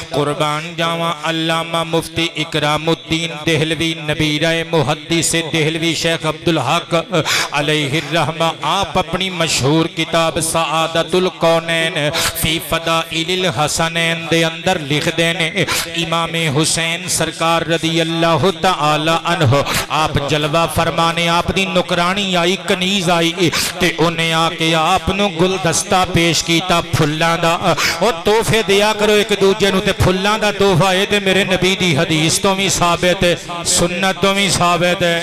قربان جاواں علامہ مفتی اکرام الدین دہلوی نبیرہ محدث دہلوی شیخ عبدالحق علیہ الرحمہ آپ اپنی مشہور کتاب سعادت القونین فی فضائل الحسنین دے اندر لکھ دینے امام حسین سرکار رضی اللہ تعالی عنہ آپ جلوہ فرمانے آپ دی نکرانی آئی کنیز آئی تے انہیں آکے آپ نو گلدستہ پیش کیتا پھلاں دا اور توفے دیا کرو ایک دوجہ نو تے پھلاں دا توفہ ہے تے میرے نبی دی حدیث تو بھی ثابت ہے سنت تو بھی ثابت ہے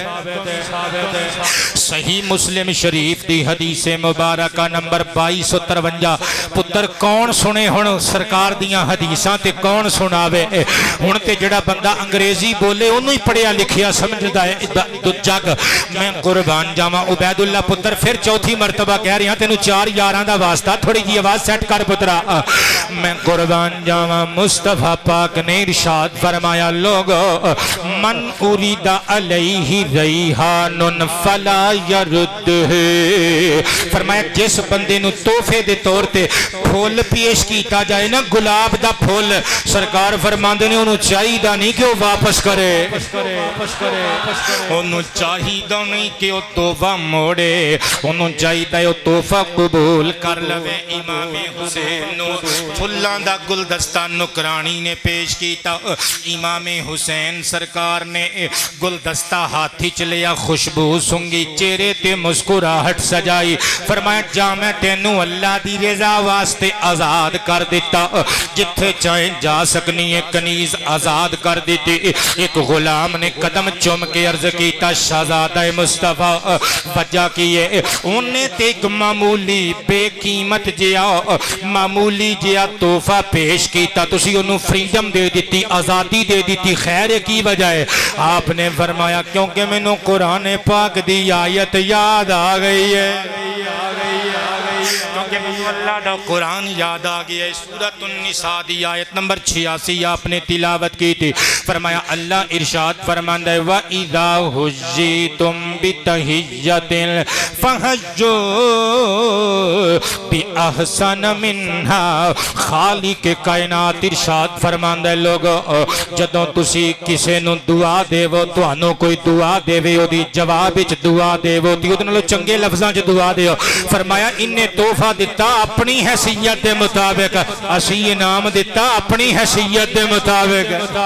صحیح مسلم شریف دی حدیث مبارکہ نمبر 2253 پتر کون سنے ہن سرکار دیاں حدیثاں تے کون سناوے ہن تے جڑا بندہ انگریزی بولے انہوں ہی پڑھیا لکھیا سمجھدا ہے جگ میں قربان جاواں عبید اللہ پتر پھر چوتھی مرتبہ کہہ رہی ہاں تینوں 4 11 دا واسطہ تھوڑی جی آواز سیٹ کر پترا میں قربان جاواں مصطفیٰ پاک نے ارشاد فرمایا لوگو من ارید علیہ ریحان فلا یرد فرمایا جس بندے نو تحفے دے طور تے پھول پیش کیتا جائے نا گلاب دا پھول سرکار فرماندے نے انہوں چاہیدہ نہیں کہ وہ واپس کرے انہوں چاہیدہ نہیں کہ وہ توفہ موڑے انہوں چاہیدہ وہ توفہ قبول کر لوے امام حسین پھلاں دا گلدستہ نکرانی نے پیش کیتا امام حسین سرکار نے گلدستہ ہاتھی چلیا خوشبو سنگی چہرے تے مسکراہٹ سجائی فرمایا جا میں تینوں اللہ دی رضا واسطے آزاد کر دیتا جتھے چاہیں جا سکنی ہے کنیز آزاد کر دیتی ایک غلام نے قدم چوم کے عرض کیتا شہزادہ مصطفیٰ وجہ کیے انہیں تے ایک معمولی بے قیمت جیا معمولی جیا تحفہ پیش کیتا تسی انہوں فریڈم دے دیتی آزادی دے دیتی خیر کی وجہ ہے آپ نے فرمایا کیونکہ میں نے قرآن پاک دی آیت یاد آ گئی ہے کیونکہ میں اللہ دا قرآن یاد آ گیا ہے سورۃ النساء دی آیت نمبر 86 آپ نے تلاوت کی تھی فرمایا اللہ ارشاد فرماندہ ہے وَإِذَا حُجِّيتُمْ بِتَحِيَّةٍ فَحَجُّوا بِأَحْسَنَ مِنْهَا خالق کائنات ارشاد فرماندہ ہے لوگو جدوں تسی کسے نو دعا دے وہ توانو کوئی دعا دے وہ دی جواب اچ دعا دے وہ دی ادھنالو چنگے لفظاں چ دعا دے فرمایا انہیں تحفہ دیتا اپنی حیثیت دے مطابق اسی انعام دیتا اپنی حیثیت دے مطابق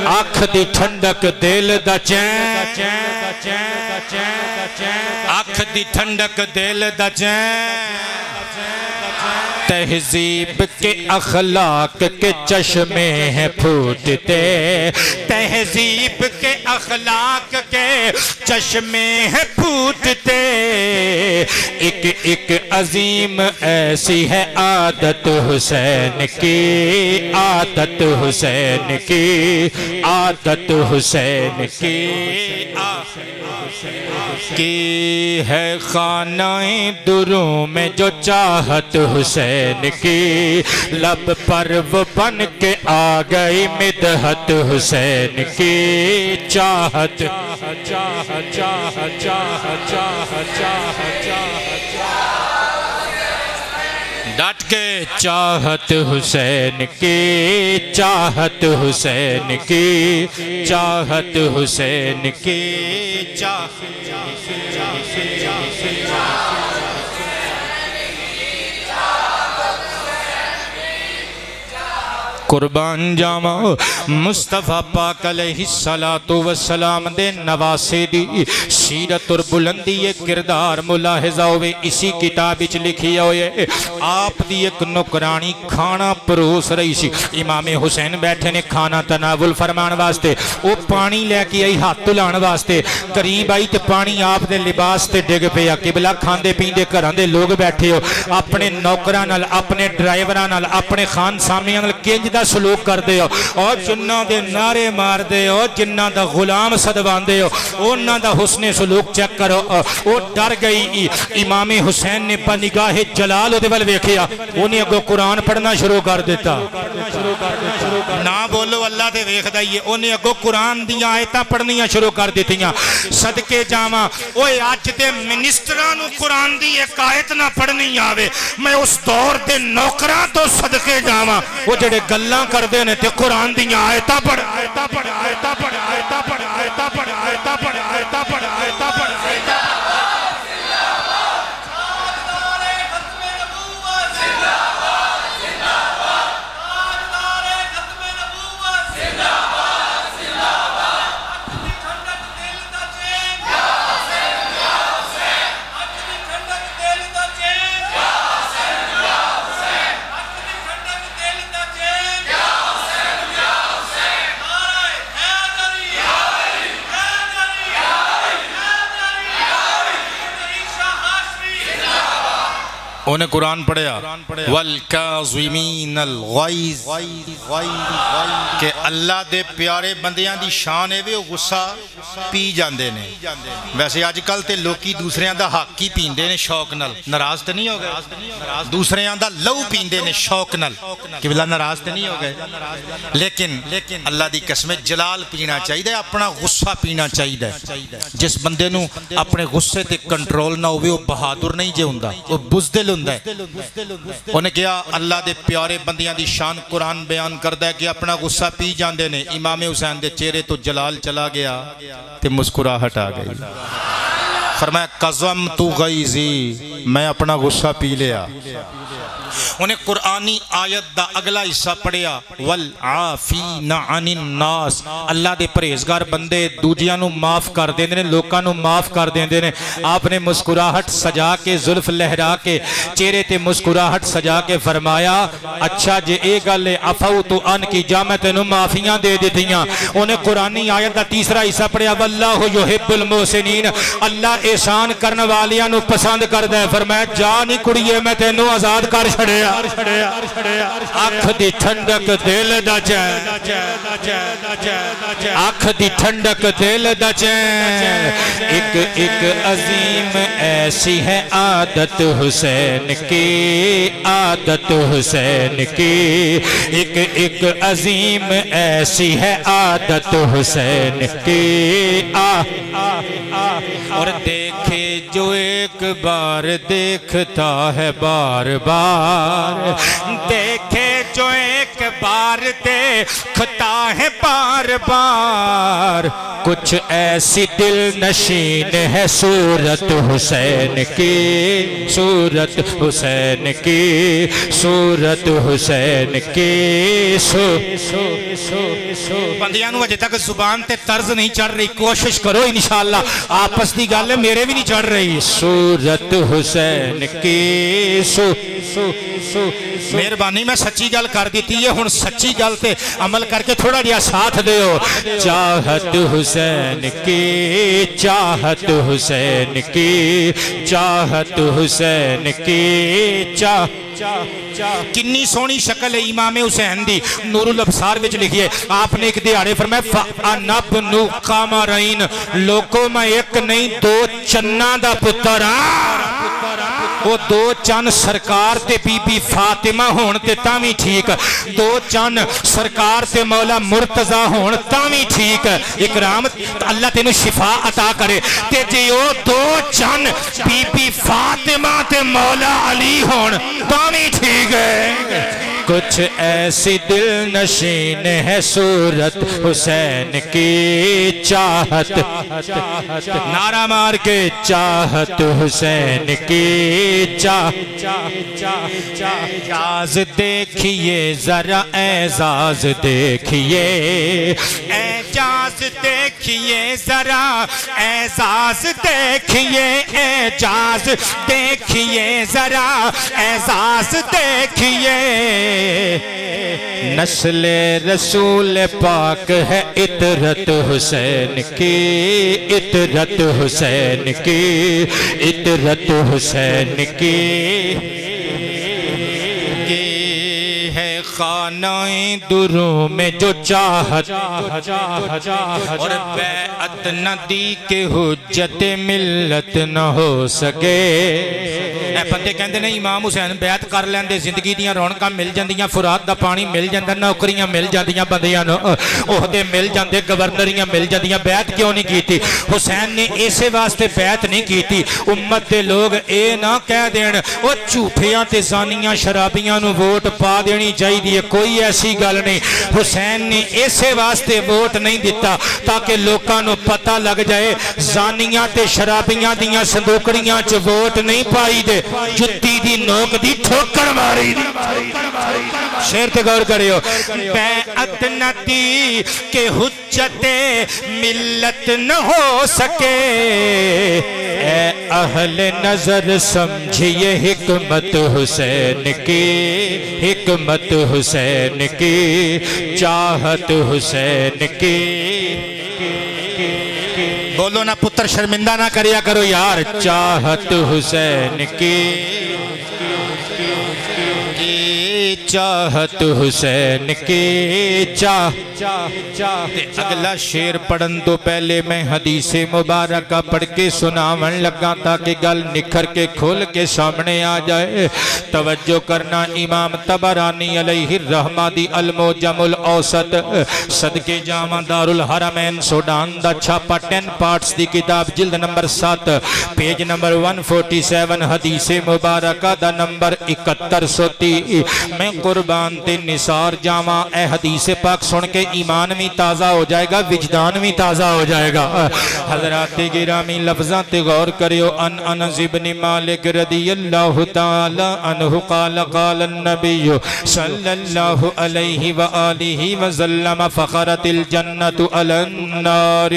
آنکھ دی ٹھنڈک دل دا چین آنکھ دی ٹھنڈک دل دا چین تہذیب کے اخلاق کے چشمے ہیں پھوٹتے تہذیب کے اخلاق کے چشمے ہیں پھوٹتے ایک ایک عظیم ایسی ہے عادت حسین کی عادت حسین کی عادت حسین کی ہے خانہ دروں میں جو چاہت حسین کی لب پر وہ بن کے آ گئی مدحت حسین کی چاہت ڈٹ کے چاہت حسین کی چاہت حسین کی چاہت حسین کی چاہت قربان جاما مصطفیٰ پاک علیہ السلام دے نواسے دی سیرت اور بلندی کردار ملاحظہ ہوئے اسی کتاب اچھ لکھی ہوئے آپ دی ایک نکرانی کھانا پروس رہی سی امام حسین بیٹھے نے کھانا تناول فرمان واسطے وہ پانی لے کے آئی ہاتھ تلان واسطے قریب آئی تے پانی آپ دے لباس تے ڈگ پیا قبلہ کھاندے پیندے کراندے لوگ بیٹھے ہو اپنے نوکران اپنے ڈرائیوران اپنے خان سامیان کنج دا سلوک کر دے ہو اور جنہ دے نعرے مار دے ہو جنہ دا غلام صدبان دے ہو انہ دا حسن سلوک چیک کرو وہ ڈر گئی امام حسین نے پا نگاہ جلال دے ول ویکھیا انہیں اگو قرآن پڑھنا شروع کر دیتا نہ بولو اللہ دے ویکھ دائیے انہیں اگو قرآن دیا آیتاں پڑھنیاں شروع کر دیتیاں صدقے جاواں اوے آج دے منسٹرانو قرآن دی ایک آیت نہ پڑھنی آوے میں اس دور دے نوکران تو صدقے جاواں وہ جڑے گلاں کر دے نے تے قرآن دیا آیتاں پڑھ آیتاں پڑھ آیتاں پڑھ آیتاں پڑھ آیتاں پڑھ آیتاں پڑھ آیتاں پڑھ آیتاں پڑھ انہیں قرآن پڑھیا وَالْكَاظِمِينَ الْغَيْظَ کہ اللہ دے پیارے بندیاں دی شان ہے وہ غصہ پی جاندے نے ویسے آج کل تے لوکی دوسریاں دا حق کی پیندے نے شوق نل ناراض تے نہیں ہو گئے دوسریاں دا لو پیندے نے شوق نل کہ بلا ناراض تے نہیں ہو گئے لیکن اللہ دی قسم جلال پینا چاہیے اپنا غصہ پینا چاہیے جس بندے نو اپنے غصے تے کنٹرول نہ ہوئے وہ بہادر نہیں جے ہوندا وہ بزدل انہیں کیا اللہ دے پیارے بندیاں دی شان قرآن بیان کردہ ہے کہ اپنا غصہ پی جاندے نے امام حسین دے چہرے تو جلال چلا گیا تے مسکراہٹ آ گئی فرمایا قَزَمْتُ غَيْظِي میں اپنا غصہ پی لیا انہیں قرآنی آیت دا اگلا حصہ پڑھیا وَالْعَافِينَ عَنِ النَّاسِ اللہ دے پرہیزگار بندے دوجیاں نو معاف کر دیں دے لوکاں نو معاف کر دیں دے آپ نے مسکراہٹ سجا کے زلف لہرا کے چہرے تے مسکراہٹ سجا کے فرمایا اچھا جے اے گلے عفوتو ان کی جامع تینو معافیاں دے دیتیاں انہیں قرآنی آیت دا تیسرا حصہ پڑھیا وَاللَّهُ يُحِبُّ الْمُحْسِنِينَ اللہ احسان کرنے والیاں نو پسند کر دے فرمایا جا نہیں کڑیے میں تینو آزاد کر آنکھ دی ٹھنڈک دل دا چین آنکھ دی ٹھنڈک دل دا چین ایک عظیم ایسی ہے عادت حسین کی عادت حسین کی ایک عظیم ایسی ہے عادت حسین کی اور دیکھے جو ایک بار دیکھتا ہے بار بار دیکھے جو ایک بار دیکھتا ہے بار بار کچھ ایسی دل نشین ہے صورت حسین کی صورت حسین کی صورت حسین کی بندیانو اجے تک زبان تے طرز نہیں چڑھ رہی کوشش کرو انشاءاللہ آپس دی گل میرے بھی نہیں چڑھ رہی صورت حسین کی مہربانی میں سچی گل کر دیتی ہے ہن سچی گل تے عمل کر کے تھوڑا جہا ساتھ دیو چاہت حسین کی چاہت حسین کی چاہت حسین کی کنی سونی شکل ہے امام حسین دی نور الابصار وچ لکھیے آپ نے ایک دیہاڑے فرمایا فَأَنَا ابْنُ قَمَرَيْن لوگوں میں ایک نہیں دو چنہ دا پتر وہ دو چند سرکار تے بی بی فاطمہ ہون تے تامی ٹھیک دو چند سرکار تے مولا مرتضی ہون تامی ٹھیک اکرام اللہ تینو شفا عطا کرے تے جیو دو چند بی بی فاطمہ تے مولا علی ہون تامی ٹھیک ہے کچھ ایسی دل نشین ہے صورت حسین کی چاہت نعرہ مار کے چاہت حسین کی اعزاز دیکھئے ذرا اعزاز دیکھئے اعجاز دیکھئے ذرا اعزاز دیکھئے اعجاز دیکھئے ذرا اعزاز دیکھئے نسل رسول پاک ہے عطرت حسین کی عطرت حسین کی عطرت حسین کی ہے خانہ دروں میں جو چاہت اور بیعت نہ دی کہ حجت ملت نہ ہو سکے. اے بندے کہندے نے امام حسین بیعت کر لیندے زندگی دیاں رونقاں مل جاندیاں فرات دا پانی مل جاندا نوکریاں مل جاندیاں بندیاں نو عہدے مل جاندے گورنریاں مل جاندیاں بیعت کیوں نہیں کیتی؟ حسین نے اسے واسطے بیعت نہیں کیتی امت دے لوگ اے نہ کہہ دین او جھوٹیاں تے زانیاں شرابیاں نو ووٹ پا دینی چاہیے. کوئی ایسی گل نہیں. حسین نے اسے واسطے ووٹ نہیں دیتا تاکہ لوکاں نو پتہ لگ جائے زانیاں تے شرابیاں دیاں صندوقڑیاں چ ووٹ نہیں پائی دے جتی دی نوک دی ٹھوکر ماری دی. شیر تے غور کریو. بیعت نہ دی کہ حجت ملت نہ ہو سکے اے اہل نظر سمجھئے حکمت حسین کی حکمت حسین کی چاہت حسین کی. بولو نا پتر شرمندہ نہ کریا کرو یار. چاہت حسین کی چاہت حسین کی اگلا شیر پڑھن تو پہلے میں حدیث مبارکہ پڑھ کے سناون لگا تاکہ گل نکھر کے کھول کے سامنے آ جائے. توجہ کرنا. امام طبرانی علیہ الرحمہ دی المعجم الاوسط صدقے جامع دارالحرمین سوڈان دا چھاپا 10 پارٹس دی کتاب جلد نمبر 7 پیج نمبر 147 حدیث مبارکہ دا نمبر 7130. میں قربان تے نثار جامع اے حدیث پاک سن کے ایمان بھی تازہ ہو جائے گا وجدان بھی تازہ ہو جائے گا. حضرات گرامی لفظاں تے غور کریو. ان انس بن مالک رضی اللہ تعالی عنہ قال قال النبی صلی اللہ علیہ وآلہ وسلم فخرت الجنت علی النار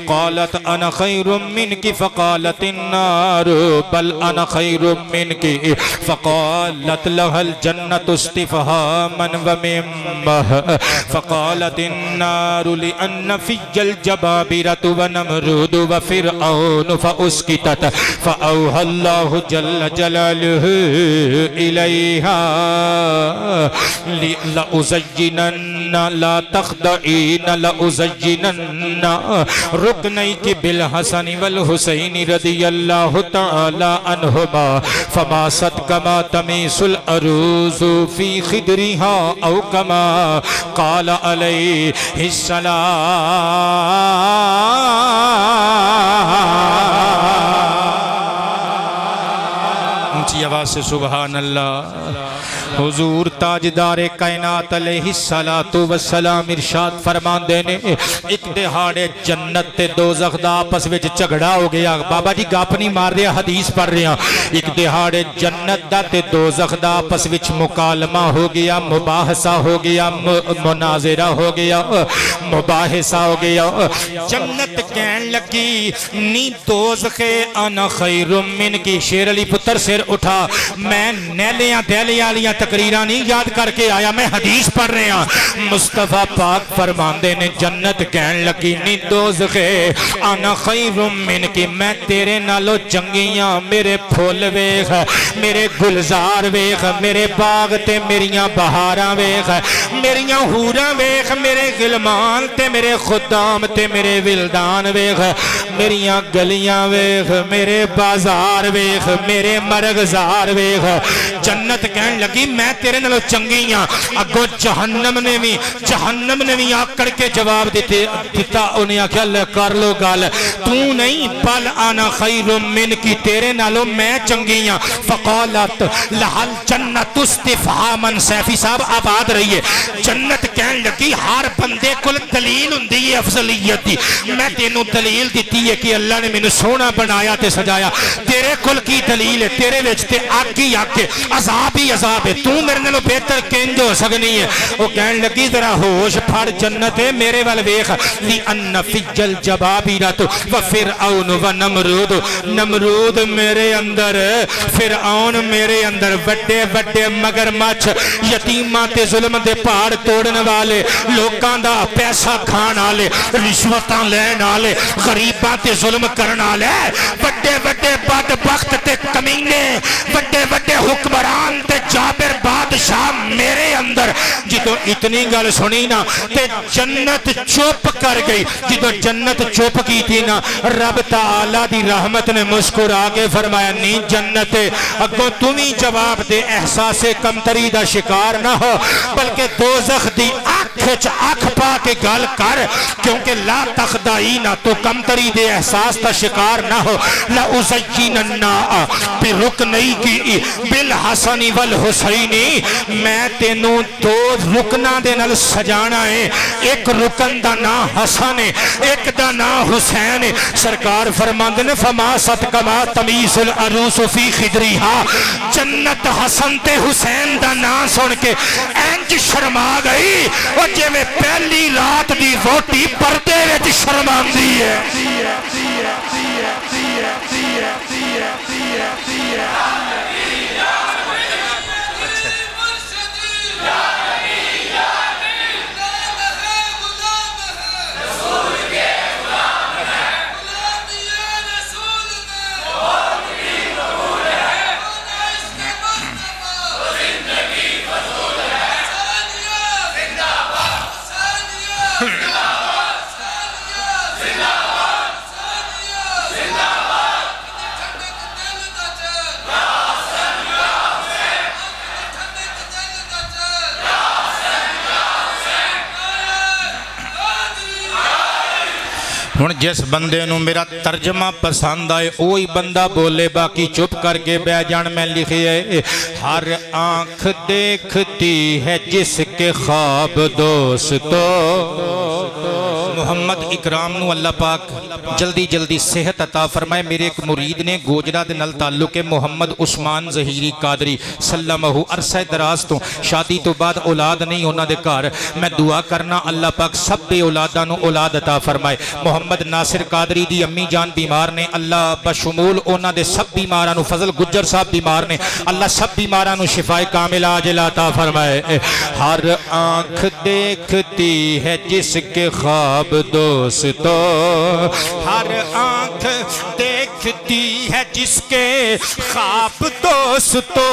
قالت انا خیر منک فقالت النار بل انا خیر منک فقالت لها الجنت استفهاما ومما فقالت النار لأن في الجبابرة ونمرود وفرعون فأسكتت فأوحى الله جل جلاله إليها لأزينن لا تخدعين لأزينن ركنيك بالحسن والحسين رضي الله تعالى عنهما فما صدق ما تميس الأروز في خدرها أو كما قال عليه السلام. اونچی آواز سے سبحان اللہ. حضور تاجدار کائنات علیہ السلام ارشاد فرمان دینے ایک دہاڑے جنت تے دوزخ دا آپس وچ جھگڑا ہو گیا. بابا جی گپ نہیں مار رہا حدیث پڑھ رہے ہیں. ایک دہاڑے جنت دا تے دوزخ دا آپس وچ مکالمہ ہو گیا مباحثہ ہو گیا مناظرہ ہو گیا مباحثہ ہو گیا. جنت کہن لگی نی دوزخے انا خیر من کی. شیر علی پتر سر اٹھا. میں نیلیاں دیلیاں لیاں تقریرہ نہیں یاد کر کے آیا میں حدیث پڑھ رہے ہیں. مصطفیٰ پاک فرماندے نے جنت کہن لگی نی دوزخے انا خیر من کی. میں تیرے نالو چنگیاں میرے پھول ویخ میرے گلزار ویخ میرے باغ تے میریاں بہاراں ویخ میریاں حوراں ویخ میرے غلمان تے میرے خدام تے میرے ولدان ویخ میریاں گلیاں ویخ میرے بازار ویخ میرے مرغزار ویخ. جنت کہن لگی میں تیرے نالو چنگیاں. اگو جہنم نے بھی آکڑ کے جواب دیتا. انہیں آکھیا لے کر لو گال تو نہیں بل انا خیر من کی. تیرے نالو میں چنگیاں. فقالت لہل جنت استفہاما. سیفی صاحب آباد رہیے. جنت کہن لگی ہر بندے کل دلیل ہوندی ہے افضلیت دی. میں تینوں دلیل دیتی ہے کہ اللہ نے میں نے سونا بنایا تے سجایا. تیرے کل کی دلیل ہے؟ تیرے وچ تے آگ ہی آگ ہے عذاب ہی عذاب ہے. تو میرے نالو بہتر کنج ہو سکنی ہے. وہ کہن لگی ذرا ہوش پھڑ جنت ہے میرے وال ویکھ. لِأَنَّ فِجَّ الْجَبَابِرَةُ وَفِرْعَوْنُ وَنَمْرُودُ. نمرود میرے اندر فرعون میرے اندر وڈے وڈے مگرمچھ یتیماں تے ظلم دے پہاڑ توڑن والے لوکاں دا پیسہ کھان والے رشوتاں لین والے غریباں تے ظلم کرن والے وڈے وڈے بدبخت تے کمینے وڈے وڈے حکمران تے جابر بادشاہ میرے اندر اندر جدو اتنی گل سنی نا تے جنت چپ کر گئی. جدو جنت چپ کی تھی نا رب تعالی دی رحمت نے مسکرا کے فرمایا نہیں جنت اگوں تمہیں جواب دے احساس کمتری دا شکار نہ ہو بلکہ دوزخ دی آنکھ آنکھ پا کے گل کر کیونکہ لا تخدعین تو کمتری دے احساس تا شکار نہ ہو. لا ازیننا برکنی کی بالحسن والحسین میں تینوں دو رکنہ دے نال سجانا ہے. ایک رکن دا نام حسن ہے ایک دا نام حسین. سرکار فرماندے نے فما ست کما تمیز العروس فی خدریہا. جنت حسن تے حسین دا نام سن کے انج شرما گئی اور جے میں پہلی رات دی روٹی پردے وچ شرماندی ہے. ہن جس بندے نو میرا ترجمہ پسند آئے وہی بندہ بولے باقی چپ کر کے بے جان میں لکھی ہے. ہر آنکھ دیکھتی ہے جس کے خواب دوستو. محمد اکرام نو اللہ پاک جلدی جلدی صحت عطا فرمائے. میرے ایک مرید نے گوجرہ دے نال تعلق ہے محمد عثمان ظہیری قادری سلمہ عرصہ دراز تو شادی تو بعد اولاد نہیں ہونا دے کار. میں دعا کرنا اللہ پاک سب بے اولادہ نو اولاد عطا فرمائے. محمد ناصر قادری دی امی جان بیمار نے اللہ بشمول اونا دے سب بیمارانو. فضل گجر صاحب بیمار نے اللہ سب بیمارانو شفائے کامل عاجل عطا فرمائے. ہر آنکھ دیکھتی ہے جس کے خواب دوستو. ہر آنکھ دیکھتی ہے جس کے خواب دوستو.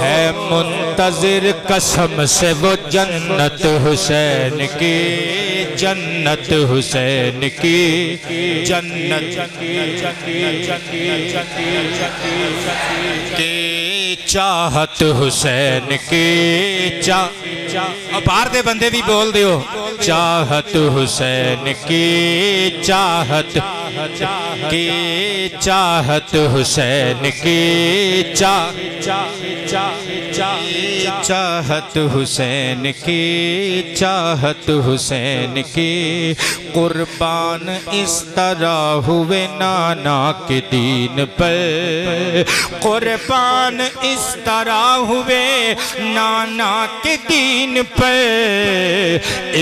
ہے منتظر قسم سے وہ جنت حسین کی جنت حسین کی جنت کی چاہت حسین کی بار دے بندے بھی بول دیو. چاہت حسین کی چاہت کی چاہت حسین کی چاہت حسین کی چاہت حسین کی. قربان اس طرح ہوئے نانا کے دین پر. قربان اس طرح ہوئے نانا کے دین پر.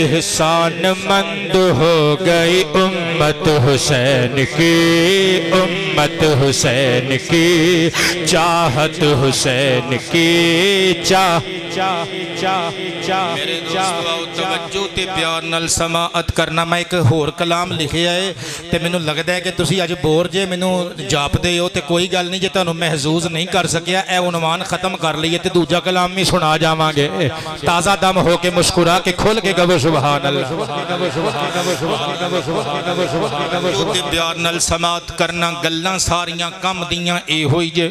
احسان مند ہو گئی امت حسین کی امت حسین کی چاہت حسین کی میرے دوستو توجہ تے پیار نال سماعت کرنا. میں ایک ہور کلام لکھے آئے تے میں نے لگتا ہے کہ تسی آج بور جے میں نے جاپ دے ہو تے کوئی گل نہیں جے تانوں محظوظ نہیں کر سکیا. اے عنوان ختم کر لیے تے دوجا کلام بھی سنا جاواں گے. تازہ دم ہو کے مسکرا کے کھول کے کہو سبحان اللہ. تے پیار نال سماعت کرنا. گلاں ساریاں کم دیاں اے ہوئی جے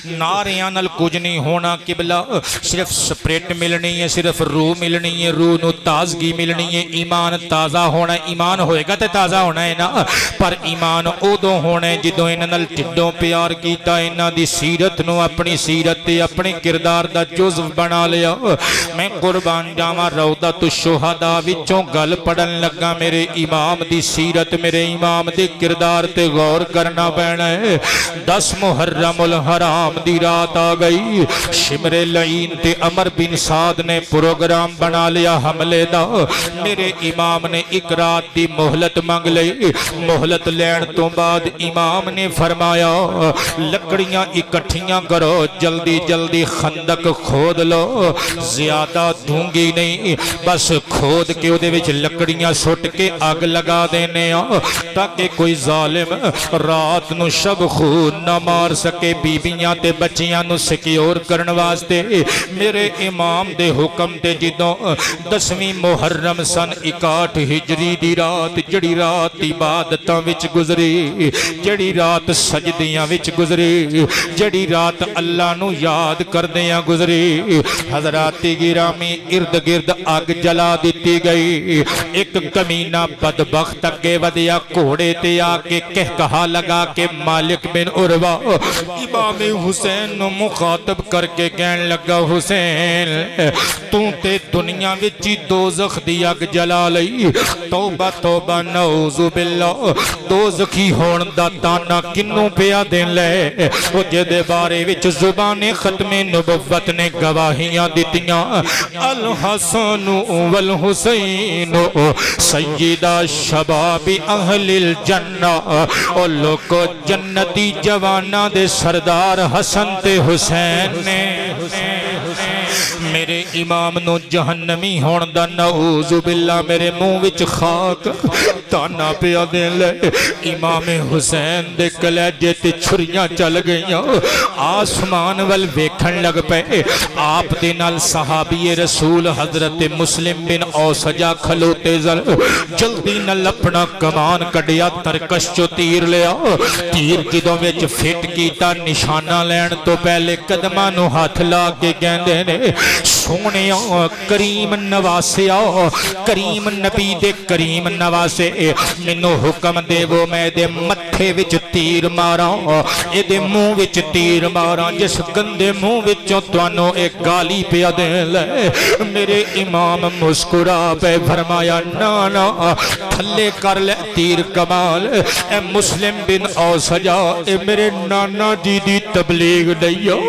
ناریاں نال کچھ نہیں ہونا. قبلہ صرف سپریٹ ملنی ہے صرف روح ملنی ہے. روح نو تازگی ملنی ہے. ایمان تازہ ہونا ہے. ایمان ہوئے گا تے تازہ ہونا ہے نا. پر ایمان ادوں ہونا ہے جدوں انہاں نال ٹھڈوں پیار کیتا انہاں دی سیرت نو اپنی سیرت تے اپنے کردار دا جزو بنا لیا. میں قربان جاواں روضۃ الشہداء وچوں گل پڑھن لگا. میرے امام دی سیرت میرے امام دے کردار تے غور کرنا پینا ہے. 10 محرم الحرام دی رات آ گئی. شمر لعین تے عمر بن سعد نے پروگرام بنا لیا حملے دا. میرے امام نے ایک رات دی مہلت مانگ لئی. مہلت لین تو بعد امام نے فرمایا لکڑیاں اکٹھیاں کرو جلدی جلدی خندق کھود لو. زیادہ دھونگی نہیں بس کھود کے او دے وچ لکڑیاں سٹ کے آگ لگا دینے تاکہ کوئی ظالم رات نو شب خون نہ مار سکے. بیبیاں تے بچیاں نو سیکیور کرن واسطے میرے امام دے حکم تے جدوں 10ویں محرم سن 61 ہجری دی رات جڑی رات عبادتاں وچ گزری جڑی رات سجدیاں وچ گزری جڑی رات اللہ نو یاد کردیاں گزری حضرات گرامی ارد گرد اگ جلا دیتی گئی ایک کمینہ بدبخت اگے ودیا گھوڑے تے آ کے کہا لگا کہ مالک بن عروہ امام حسین نو مخاطب کر کے کہن لگا حسین تو تے دنیا وچی دوزخ دی اگ جلا لئی توبہ توبہ نعوذ باللہ دوزخی ہون دا تانا کنوں پیا دین لے وہ جدے بارے وچ زبان ختم نبوت نے گواہیاں دیتیاں الحسن والحسین سیدہ شباب اہل الجنہ اور لوگو جنتی جوانا دے سردار حسن تے حسین نے میرے امام نو جہنمی ہون دا نعوذ باللہ میرے منہ وچ خاک تانا پیا دین لے امام حسین دے کلیجے تے چھریاں چل گئیاں آسمان وال ویکھن لگ پے آپ دے نال صحابی رسول حضرت مسلم بن اوسجا کھلوتے جلدی نال اپنا کمان کڈیا ترکش چو تیر لیا تیر جدوں وچ فٹ کیتا نشانہ لین تو پہلے قدماں نو ہاتھ لا کے کہندے نے سونیا کریم نواسیا کریم نبی دے کریم نواسے منو حکم دے وہ میں دے متھے وچ تیر ماراں اے دے منہ وچ تیر ماراں جس گندے منہ وچوں توانوں ایک گالی پیا دے لے میرے امام مسکرا پہ فرمایا نا تھلے کر لے تیر کمال اے مسلم بن اوسجا اے میرے نانا جی دی تبلیغ دئیو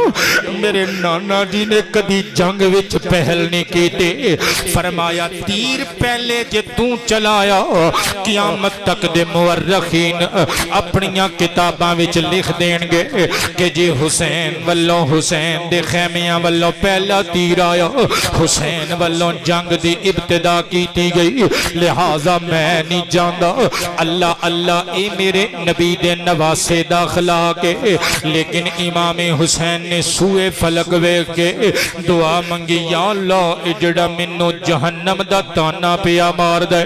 میرے نانا جی نے کدی جنگ وچ پہل نہیں کیتے فرمایا تیر پہلے جے توں چلایا قیامت تک دے مورخین اپنیاں کتاباں وچ لکھ دین گے کہ جی حسین واللوں حسین دے خیمیاں واللوں پہلا تیر آیا حسین واللوں جنگ دی ابتدا کیتی گئی لہذا میں نہیں جاندا اللہ اللہ اے میرے نبی دے نواسے داخلہ کے لیکن امام حسین نے سوئے فلک ویکھ کے دعا منگی یا اللہ اجڑا منو جہنم دا تانا پیا مار دے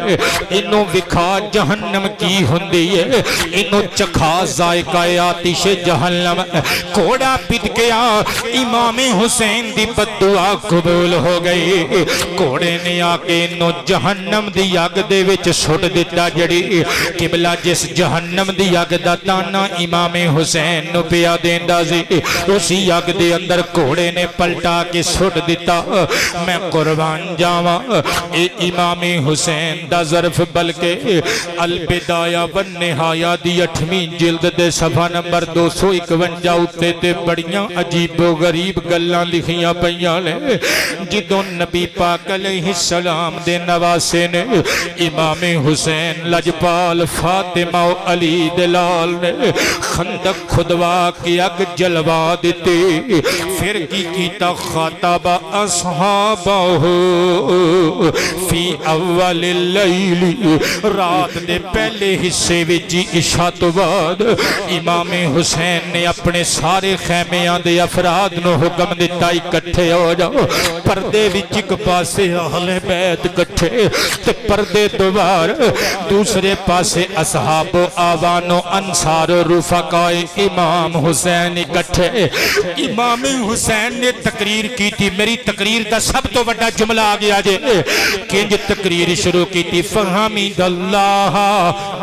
انو وکھا جہنم کی ہوندی ہے انو چکھا ذائقہ آتش جہنم کوڑا پت گیا امام حسین دی بدعا قبول ہو گئی کوڑے نے آکے انو جہنم دی آگ دے وچ سٹ دیتا جڑی قبلہ جس جہنم دی آگ دا تانا امام حسین نو پیا دیندا سی اسی آگ دے اندر کوڑے نے پلٹا کے سٹ دیتا میں قربان جاواں اے امام حسین دا ظرف بلکہ البدایہ والنہایہ دی 8ویں جلد دے صفحہ نمبر 251 اُتے تے بڑیاں عجیب و غریب گلاں لکھیاں پیاں نے جدوں نبی پاک علیہ السلام دے نواسے نے امام حسین لجپال فاطمہ و علی دلال نے خندق خدوا کی اگ جلوا دیتی پھر کی کیتا خاطب اصحابہ فی اول اللیل رات دے پہلے حصے وچی عشاء تو بعد امام حسین نے اپنے سارے خیمیاں دے افراد نو حکم دیتا اکٹھے ہو جاؤ پردے وچ ایک پاسے اہل بیت کٹھے تے پردے دوبار دوسرے پاسے اصحاب و آوان و انصار و رفقائے امام حسین اکٹھے امام حسین نے تقریر کی تھی میری تقریر دا سب تو بڑا جملہ آگیا جے کنج تقریر شروع کی تھی فحمد اللہ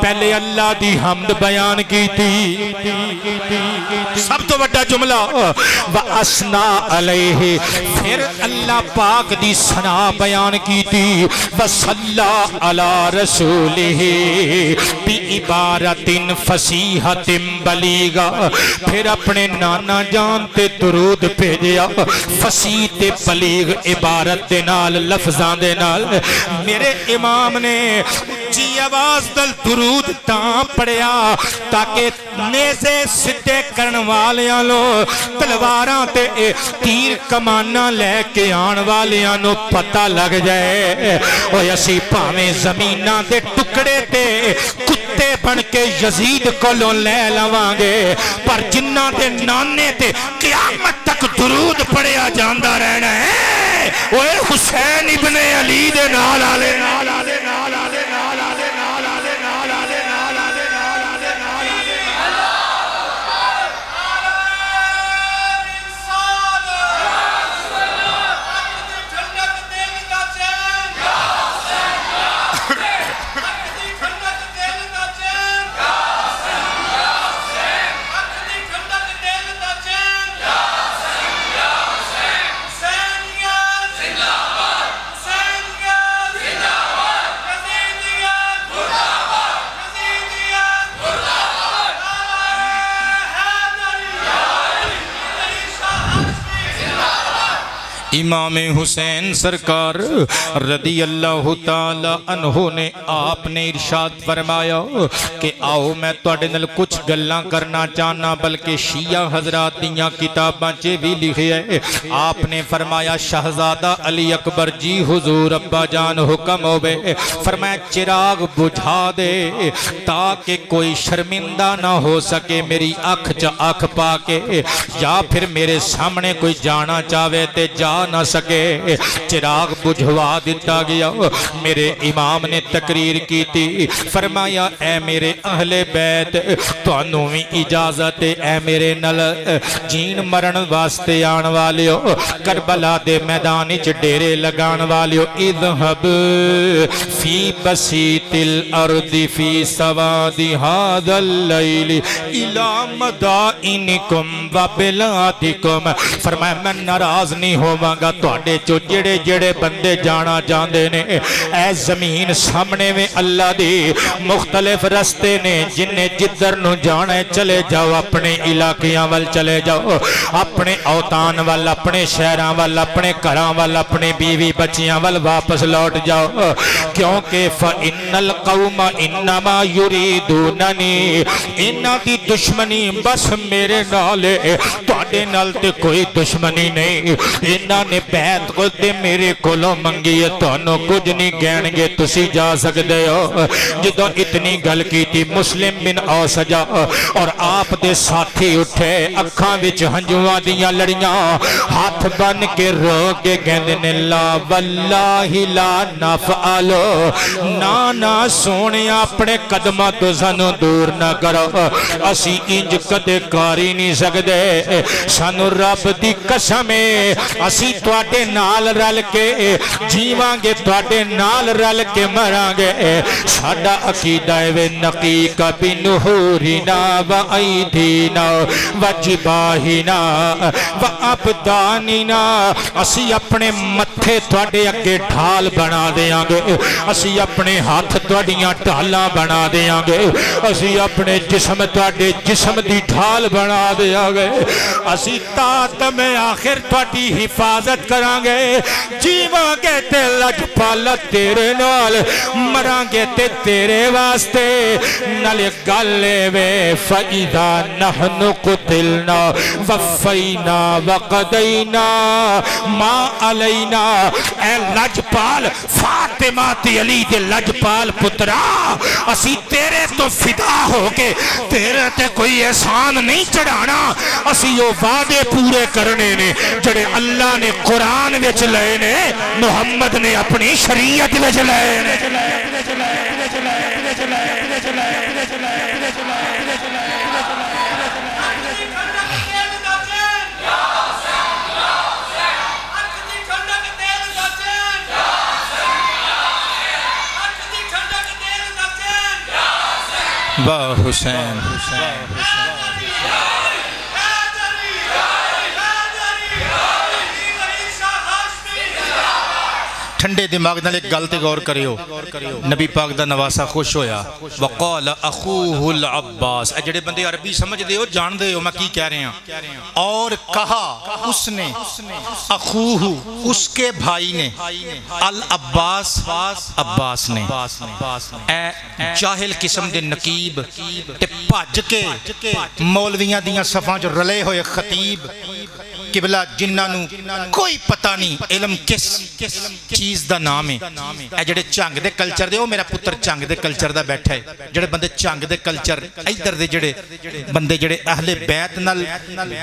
پہلے اللہ دی حمد بیان کی تھی سب تو بڑا جملہ وَأَسْنَا عَلَيْهِ پھر اللہ پاک دی ثنا بیان کی تھی وَصَلَّى عَلَى رَسُولِهِ بِعِبَارَةٍ فَصِیحَةٍ بَلِیغَةٍ پھر اپنے نانا جان تے درود بھیجیا فصیح تے بلیغ عبارت دے نال لفظان دے نال میرے امام نے جی آواز دل درود تاں پڑیا تاکہ نیزے سدے کرن والیاں لو تلواراں تے تیر کمانا لے کے آن والیاں نو پتہ لگ جائے اوہ اسی پاویں زمیناں دے ٹکڑے تے کتے بن کے یزید کو لو لے لوانگے پر جنہ دے نانے تے قیامت تک درود پڑیا جاندہ رہنا ہے اوے حسین ابن علی دے نال آلے امام حسین سرکار رضی اللہ تعالی عنہ نے آپ نے ارشاد فرمایا کہ آؤ میں توڑے نل کچھ گلاں کرنا چاہنا بلکہ شیعہ حضرات دیاں کتاباں چے بھی لکھے ہے۔ آپ نے فرمایا شہزادہ علی اکبر جی حضور ابا جان حکم ہوئے، فرمایا چراغ بجھا دے تاکہ کوئی شرمندہ نہ ہو سکے میری آنکھ چا آنکھ پا کے، یا پھر میرے سامنے کوئی جانا چاہے تے جا نہ سکے۔ چراغ بجھوا دیتا گیا۔ میرے امام نے تقریر کی تھی، فرمایا اے میرے اہل بیت تو انہویں اجازت اے میرے نل جین مرن واسطے آن والیو، کربلا دے میدان چ ڈیرے لگان والیو، اذهب فی بسیط الارض فی سواد هذا اللیل الی مدائنکم و بلادکم۔ فرمایا میں ناراض نہیں ہوواں گا تواڈے جو جڑے جڑے بندے جانا جاندے نے، اے زمین سامنے میں اللہ دی مختلف رستے نے، جنہیں جدر نو جانا ہے چلے جاؤ، اپنے علاقیاں وال چلے جاؤ، اپنے اوطان وال، اپنے شہران وال، اپنے گھراں وال، اپنے بیوی بچیاں وال واپس لوٹ جاؤ، کیونکہ فَإِنَّ الْقَوْمَ إِنَّمَا يُرِيدُونَنِي، انہاں دی دشمنی بس میرے نالے، تواڈے نال تے کوئی دشمنی نہیں۔ انہاں نے بیعت کو تے میرے کولوں منگی ہے، تانوں کچھ نہیں کہن گے، تسی جا سکدے ہو۔ جدوں اتنی گل کی تھی مسلم بن اوسجا اور آپ دے ساتھی اٹھے، اکھاں وچ ہنجواں دیاں لڑیاں، ہاتھ بن کے رو کے کہندے نے لا واللہ لا نفعلو، نا سونے اپنے قدمہ تو سانو دور نہ کرو، اسی انج کدے کاری نہیں سکدے، سانو رب دی قسم ہے اسی تواڈے نال رل کے جیواں گے، تواڈے نال رل کے مراں گے۔ ساڈا عقیدہ ہے نقیق بنحورنا و ایدینا و جباہنا و ابداننا، اسی اپنے متھے تواڈے اگے ڈھال بنا دیاں گے، اسی اپنے ہاتھ تواڈیاں ڈھالاں بنا دیاں گے، اسی اپنے جسم تواڈے جسم دی ڈھال بنا دیاں گے، اسی تا تمہیں آخر تواڈی حفاظت کران گے، جیواں گے تے لجپالت تیرے نال، مراں گے تے تیرے واسطے، نال گلے وے فَإِذَا نَحْنُ قُتِلْنَا وَفَّيْنَا وَقَدَيْنَا مَا عَلَيْنَا۔ اے لجپال فاطمہ تی علی دے لجپال پترا، اسی تیرے تو فدا ہو کے تیرے تے کوئی احسان نہیں چڑھانا، اسی وہ وعدے پورے کرنے نے جڑے اللہ نے قرآن وچ لائے نے، محمد نے اپنی شریعت وچ لائے نے۔ واہ حسین، ٹھنڈے دماغ نال ایک گل تے غور کریو، نبی پاک دا نواسا خوش ہویا، وقال اخوہ العباس، اے جڑے بندے عربی سمجھ دے ہو جان دے ہو میں کی کہہ رہے ہیں، اور کہا اس نے اخوہ اس کے بھائی نے، العباس عباس نے، اے جاہل قسم دے نقیب تے بھج کے مولویاں دیاں صفاں جو رلے ہوئے خطیب قبلہ جنہاں نو کوئی پتہ نہیں علم کس چیز چیز دا نام ہے اے جڑے چنگ دے کلچر دے او میرا پتر چنگ دے کلچر دا بیٹھا ہے جڑے بندے چنگ دے کلچر ادھر دے جڑے بندے جڑے اہل بیت نال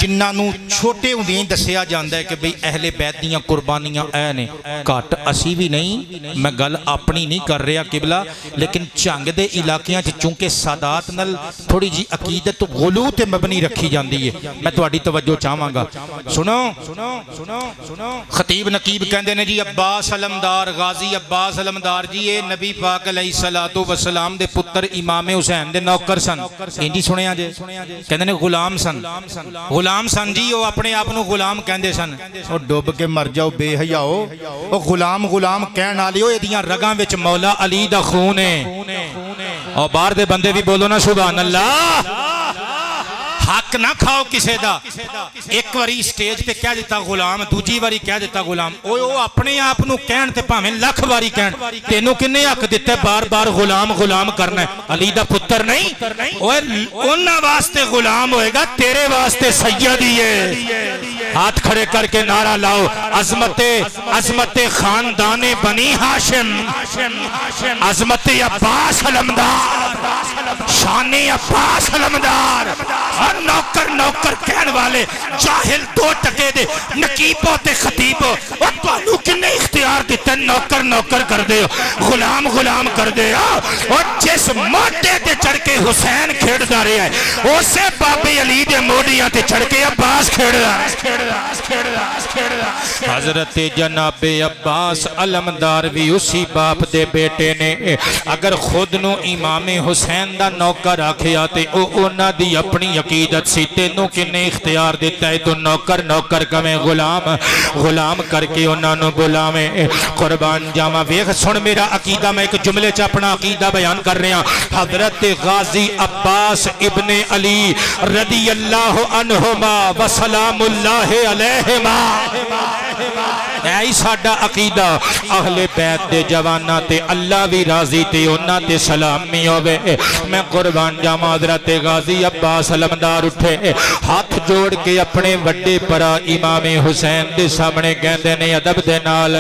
جنہاں نو چھوٹے ہوندیاں دسیا جاندا ہے کہ بھئی اہل بیت دیاں قربانیاں اے نے گھٹ اسی بھی نہیں میں گل اپنی نہیں کر رہا قبلہ لیکن چنگ دے علاقیاں چونکہ سادات نال تھوڑی جی عقیدت غلو تے مبنی رکھی جاندی ہے میں تہاڈی توجہ چاہواں گا سنو خطیب نقیب کہندے نے جی عباس علمدار غازی عباس علمدار جی یہ نبی پاک علیہ الصلوۃ والسلام دے پتر امام حسین دے نوکر سن انجی سنیا جے کہندے نے غلام سن جی وہ اپنے آپ نو غلام کہندے سن او ڈوب کے مر جاؤ بے حیاؤ او غلام کہن والیو ایدیاں رگاں وچ مولا علی دا خون ہے اور باہر دے بندے بھی بولو نا سبحان اللہ حق نہ کھاؤ کسے دا ایک واری سٹیج تے کہہ دیتا غلام دوجی واری کہہ دیتا غلام او اپنے آپ نو کہن تے پاویں لکھ واری کہن تینوں کنے حق دتا ہے بار بار غلام کرنا ہے علی دا پتر نہیں اوے انہاں واسطے غلام ہوئے گا تیرے واسطے سیدی ہے ہاتھ کھڑے کر کے نعرہ لاؤ عظمت خاندان بنی ہاشم عظمت عباس علمدار شان عباس علمدار اور نوکر کہن والے جاہل دو ٹکے دے نقیبوں تے خطیبوں اور تانوں کنے اختیار دیتا نوکر کر دے غلام کر دے اور جس موٹے تے چڑھ کے حسین کھیڑ دا رہے ہیں اسے بابے علی دے موڑیاں تے چڑھ کے عباس کھیڑ دا حضرت جناب عباس علمدار بھی اسی باپ دے بیٹے نے اگر خود نو امام حسین دا نوکر آکھیا تے او اونا دی اپنی عقیدت سی تینوں کنے اختیار دیتا ہے تو نوکر کمیں غلام کر کے انہاں نو بلاویں قربان جاما ویخ سن میرا عقیدہ میں ایک جملے چ اپنا عقیدہ بیان کر رہے ہیں حضرت غازی عباس ابن علی رضی اللہ عنہما وسلام اللہ علیہما اے ساڈا عقیدہ اہل بیت دے جوانا تے اللہ بھی راضی تے انہاں تے سلامی ہوئے میں قربان جاما حضرت غازی عباس علمدار اٹھے ہاتھ جوڑ کے اپنے وڈے پرا امام حسین دے سامنے کہندے نے ادب دے نال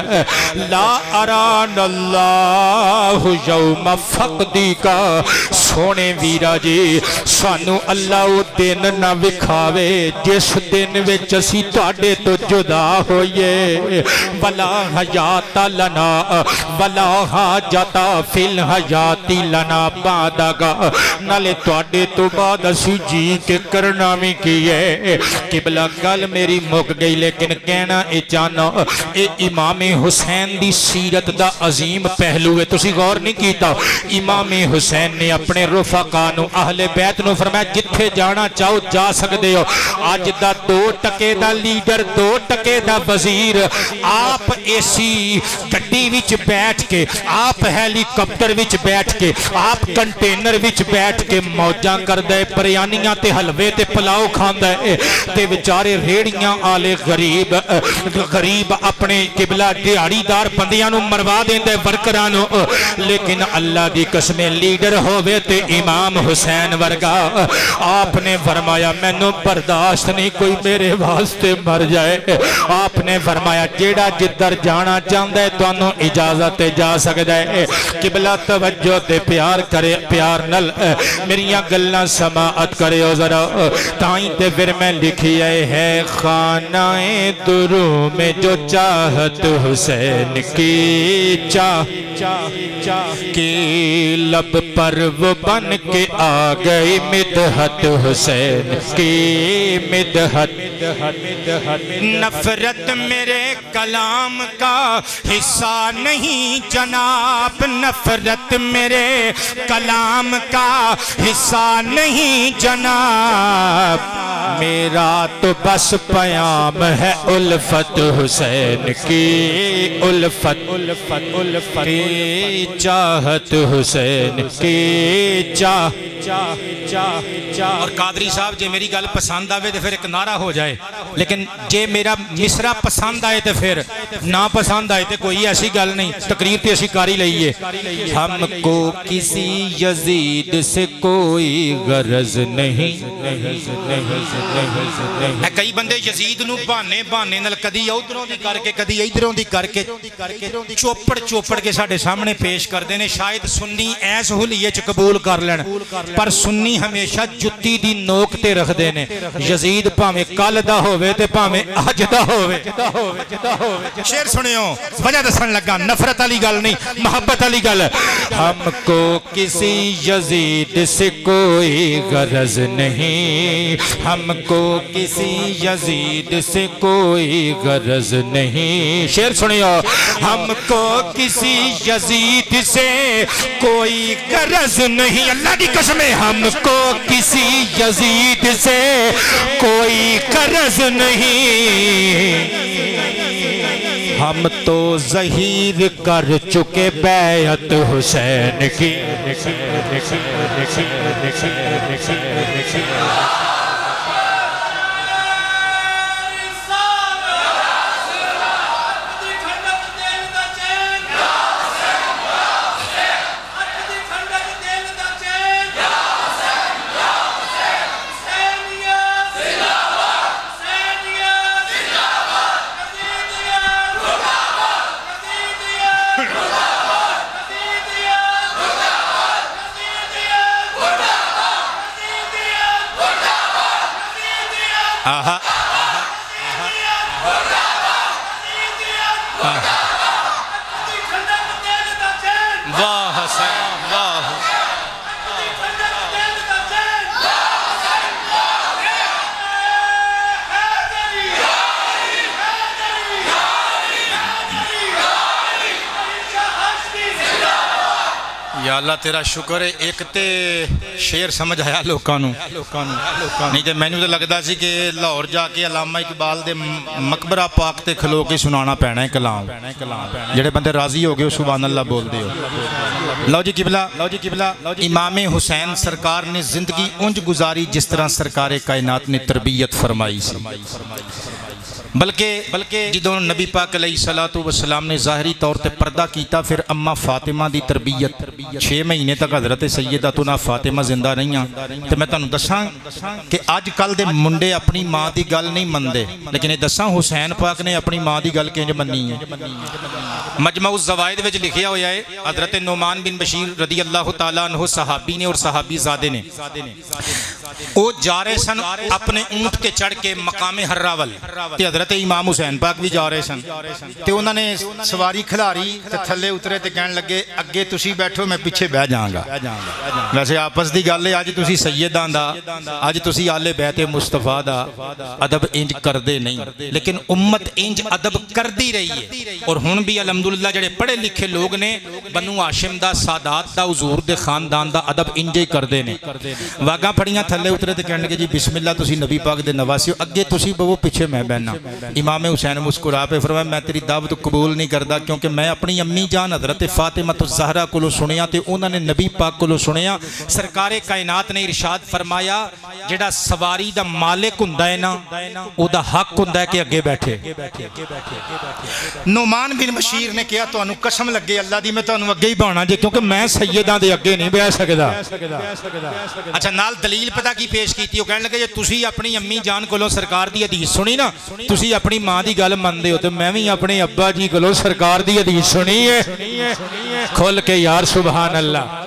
لا اران اللہ یوم فقدی کا سونے ویرا جی سانو اللہ او دن نہ وکھاوے جس دن وچ اسی تواڈے تو جدا ہوئیے ولا حیات لنا ولا حاجت فی الحیات لنا بعدگا نالے تواڈے تو بعد اسی جی کے کرنا بھی کیے قبلہ گل میری مک گئی لیکن کہنا اے جانا اے امام حسین دی سیرت دا عظیم پہلو ہے تسی غور نہیں کیتا امام حسین نے اپنے رفقا نو اہل بیت نو فرمایا جتھے جانا چاہو جا سکدے ہو آج دا 2 ٹکے دا لیڈر 2 ٹکے دا وزیر آپ ایسی گڈی وچ بیٹھ کے آپ ہیلی کاپٹر وچ بیٹھ کے آپ کنٹینر وچ بیٹھ کے موجاں کر دے پریانیاں تے حلوے تے پلاؤ کھاندا ہے تے بیچارے ریڑیاں آلے غریب اپنے قبلہ دیہڑی دار بندیاں نو مروا دیندے ورکراں نو لیکن اللہ دی قسم لیڈر ہووے تے امام حسین ورگا آپ نے فرمایا مینوں برداشت نہیں کوئی میرے واسطے مر جائے آپ نے فرمایا جیڑا جدھر جانا چاہتا ہے تانوں اجازت جا سکتا ہے قبلہ توجہ تے پیار کرے پیار نل میریاں گلاں سماعت کرے ذرا تائیں تے پھر میں لکھی ہے خانہ درو میں جو چاہت حسین کی کی لب پر وہ بن کے آ گئی مدحت حسین کی مدحت نفرت میرے کلام کا حصہ نہیں جناب نفرت میرے کلام کا حصہ نہیں جناب میرا تو بس پیام ہے الفت حسین کی الفت کی چاہت حسین کی اور قادری صاحب جے میری گل پسند آوے تو پھر ایک نعرہ ہو جائے لیکن جے میرا مصرع پسند آئے تو پھر نہ پسند آئے تو کوئی ایسی گل نہیں تقریر تے اسی کاری لئیے ہم کو کسی یزید سے کوئی غرض نہیں کئی بندے یزید نو بہانے بہانے نال کدی ادھروں دی کر کے کدی ادھروں دی کر کے چوپڑ کے ساڈے سامنے پیش کردے نے. شاید سنی ایس حلیے چ قبول کر لین پر سنی ہمیشہ جتی دی نوک تے رکھ دے نے. یزید بھاویں کل دا ہووے تے بھاویں اج دا ہووے. شعر سنیو وجہ دسن لگا نفرت والی گل نہیں محبت والی گل. ہم کو کسی یزید سے کوئی غرض نہیں, ہم کو کسی یزید سے کوئی غرض نہیں. شعر سنیو ہم کو کسی یزید سے کوئی غرض نہیں. اللہ دی قسم ہے ہم کو کسی یزید سے کوئی غرض نہیں. ہم تو ظہیر کر چکے بیعت حسین کی. یا اللہ تیرا شکر ہے. ایک تے شعر سمجھ آیا لوکانوں نہیں تے میں نے تو لگتا سی کہ لاہور جا کے علامہ اقبال دے مقبرہ پاک تے کھلو کے سنانا پینا ہے کلام. جڑے بندے راضی ہو گئے سبحان اللہ بول دے ہو. لو جی قبلہ امام حسین سرکار نے زندگی انج گزاری جس طرح سرکار کائنات نے تربیت فرمائی سی. بلکہ جدوں نبی پاک علیہ السلام نے ظاہری طور تے پردہ کیتا پھر اماں فاطمہ دی تربیت 6 مہینے تک حضرت سیدتنا فاطمہ زندہ رہیاں. تے میں تانوں دساں کہ آج کل دے منڈے اپنی ماں دی گل نہیں مندے لیکن یہ دساں حسین پاک نے اپنی ماں دی گل کنج منی ہے. مجمع الزوائد وچ لکھیا ہویا ہے حضرت نعمان بن بشیر رضی اللہ تعالیٰ عنہ صحابی نے اور صحابی زادے نے وہ جا رہے سن اپنے اونٹ کے چڑھ کے مقام حراول تے حضرت امام حسین پاک بھی جا رہے سن تے انہوں نے سواری کھلاری تے تھلے اترے تے کہنے لگے اگے تسی بیٹھو میں پیچھے بہ جاؤں گا. ویسے آپس دی گل ہے اج تسی سیداں دا اج تسی آل بیت مصطفیٰ دا ادب انج کر دے نہیں لیکن امت انج ادب کر دی رہی ہے. اور ہن بھی الحمدللہ جڑے پڑھے لکھے لوگ نے بنو ہاشم دا سادات دا حضور دے خاندان دا ادب انج ہی کر دے نے. واگاں پھڑیاں تھلے اترے تے کہنے لگے جی بسم اللہ تسی نبی پاک دے نواسیو اگے تسی بہو پیچھے میں بہنا. امام حسین مسکرا پہ فرمایا میں تیری دعوت قبول نہیں کردا کیونکہ میں اپنی امی جان حضرت فاطمہ الزہرا کولوں سنیا تے انہوں نے نبی پاک کولوں سنیا. سرکار کائنات نے ارشاد فرمایا جڑا سواری دا مالک ہوندا ہے نا او دا حق ہوندا ہے کہ اگے بیٹھے. نعمان بن بشیر نے کہا تانوں قسم لگے اللہ دی میں تانوں اگے ہی بانا جے کیونکہ میں سیداں دے اگے نہیں بیٹھ سکدا. اچھا نال دلیل پتہ کی پیش کیتی وہ کہنے لگے جے تسی اپنی امی جان کولوں سرکار دی حدیث سنی نا تسی اپنی ماں دی گل مندے ہو تو میں بھی اپنے ابا جی کولوں سرکار دی حدیث سنی ہے کھل کے یار سبحان اللہ.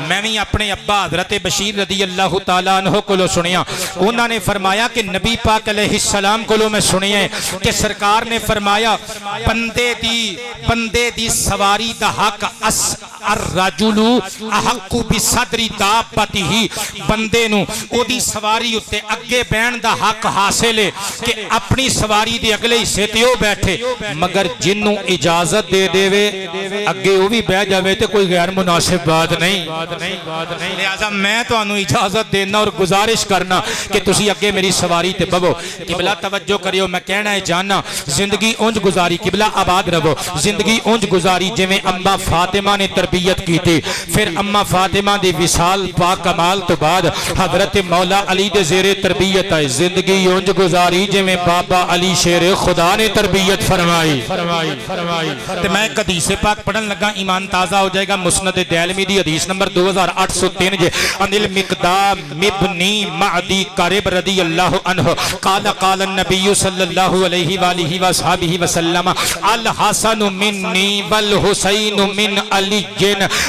میں بھی اپنے ابا حضرت بشیر رضی اللہ تعالیٰ عنہ کولوں سنیا. انہوں نے فرمایا کہ نبی پاک علیہ السلام کولوں میں سنیا ہے کہ سرکار نے فرمایا بندے دی سواری دا حق الرجل احق بصدر دابتہ. بندے نو او دی سواری اتے اگے بین دا حق حاصل ہے کہ اپنی سواری دے اگلے حصے تے او بیٹھے مگر جنوں اجازت دے دے وے اگے او بھی بہ جاوے تے کوئی غیر مناسب بات نہیں. لہذا میں تو انہوں اجازت دینا اور گزارش کرنا کہ تسی اگے میری سواری تے ببو. قبلہ توجہ کریو میں کہنا ہے جاننا زندگی اونج گزاری قبلہ آباد رہو زندگی اونج گزاری جو میں اماں فاطمہ نے تربیت کی تھی. پھر اماں فاطمہ دی وصال پاک کمال تو بعد حضرت مولا علی دے زیر تربیت آئے. زندگی اونج گزاری جو میں بابا علی شیر خدا نے تربیت فرمائی. تو میں ایک حدیث پاک پڑھن لگا ایمان تازہ ہو جائے گا. مسند دیلمی دی حدیث نمبر 2000 2803 جے انل مقدام مبنی معدی قارب رضی اللہ عنہ قال قال النبی صلی اللہ علیہ وآلہ وصحابہ وسلم الحسن منی والحسین من علی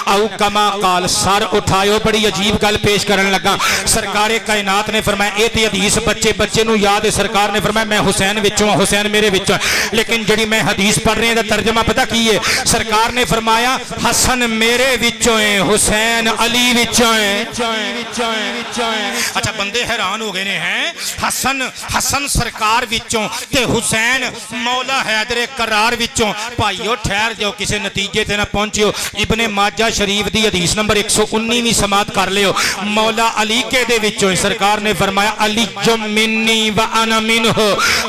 او کما قال سر اٹھائیو بڑی عجیب گل پیش کرن لگا سرکار کائنات نے فرمایا اے تے حدیث بچے نو یاد ہے سرکار نے فرمایا میں حسین وچوں حسین میرے وچوں لیکن جڑی میں حدیث پڑھ رہے ہیں دا ترجمہ پتہ کی ہے سرکار نے فرمایا حسن میرے وچوں ہیں حسین علی وچوں ہیں اچھا بندے حیران ہو گئے نے ہیں حسن سرکار وچوں تے حسین مولا حیدر کرار وچوں بھائیو ٹھہر جاؤ کسے نتیجے تے نہ پہنچیو ابن ماجہ شریف دی حدیث نمبر 119ویں سماعت کر لیو مولا علی کے دے وچوں سرکار نے فرمایا علی جو منی و انا منہ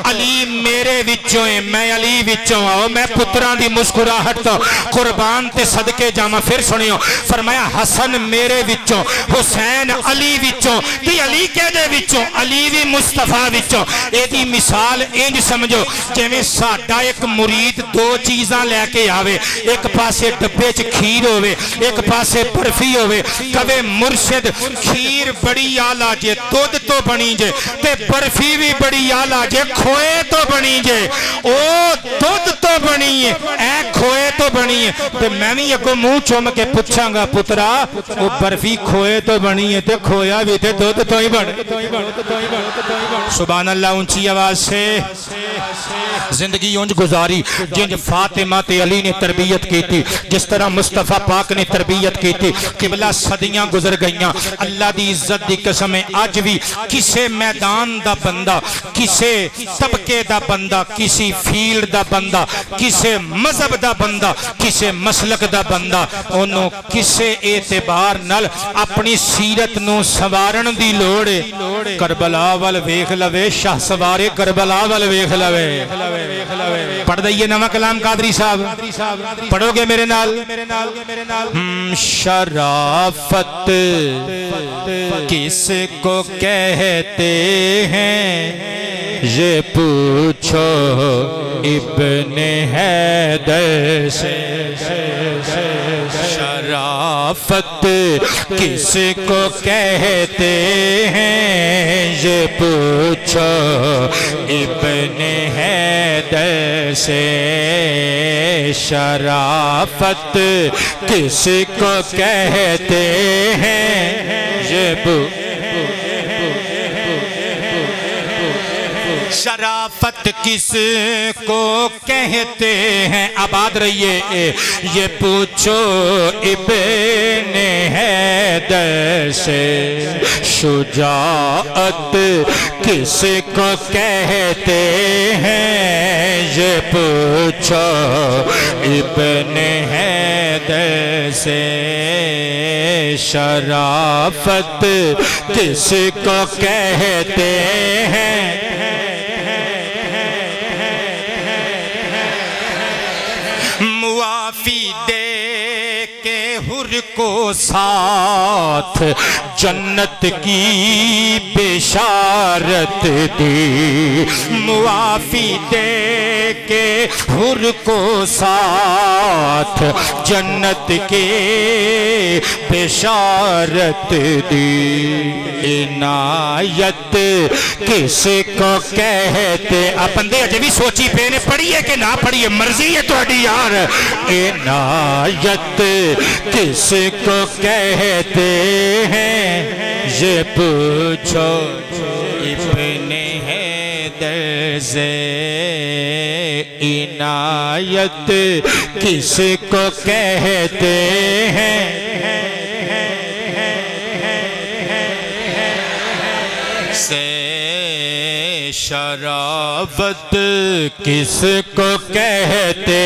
علی میرے وچوں ہیں میں علی وچوں آؤ میں پتران دی مسکراہٹ تو قربان تے صدقے جامع پھر سنیو فرمایا حسن میرے وچوں حسین علی وچوں تی علی کے دے وچوں علی وی مصطفیٰ وچوں اے دی مثال انج سمجھو جیمیں ساڑھا ایک مرید دو چیزاں لے کے آوے ایک پاسے ڈبے چ کھیر ہوئے ایک پاسے برفی ہوئے کبے مرشد کھیر بڑی آلہ جے دودھ تو بنی جے تے برفی بھی بڑی آلہ جے کھوئے تو بنی جے او دودھ تو بنی ہے اے کھوئے تو بنی ہے تے میں بھی ایک منہ چوم کے پوچھاں گا پترا او برفی کھوئے تو بنی ہے تے کھویا بھی تے دودھ تو ہی بڑھے سبحان اللہ اونچی آواز سے زندگی انج گزاری جنج فاطمہ تے علی نے تربیت کی تھی جس طرح مصطفیٰ پاک نے تربیت کی تھی قبلہ صدیاں گزر گئیاں اللہ دی عزت دی قسم آج بھی کسے میدان دا بندہ کسے طبقے دا بندہ کسی فیلڈ دا بندہ کسے مذہب دا بندہ کسے مسلک دا بندہ انہوں کسے اعتبار نل اپنی سیرت نو سوارن دی لوڑے کربلا وال ویکھ لوے شاہ سوارے کربلا وال ویکھ لوے پڑھ دئیے نوہ کلام قادری صاحب پڑھو گے میرے نال شرافت کس کو کہتے ہیں یہ پوچھو ابن حیدر سے شرافت کس کو کہتے ہیں یہ پوچھو ابن حیدر سے شرافت کس کو کہتے ہیں یہ پوچھو شرافت کس کو کہتے ہیں آباد رہیے یہ پوچھو ابن حیدر سے شجاعت کس کو کہتے ہیں یہ پوچھو ابن حیدر سے شرافت کس کو کہتے ہیں معافی دے کے حر کو ساتھ جنت کی بشارت دی معافی دے کے حر کو ساتھ جنت کی بشارت دی عنایت کس کو کہتے آپ بندے اجے بھی سوچی پہ نے پڑھی ہے کہ نہ پڑھی ہے مرضی ہے تو اڈی یار عنایت کس کو کہتے ہیں یہ پوچھو ابن حیدر سے عنایت کس کو کہتے ہیں شرافت کس کو کہتے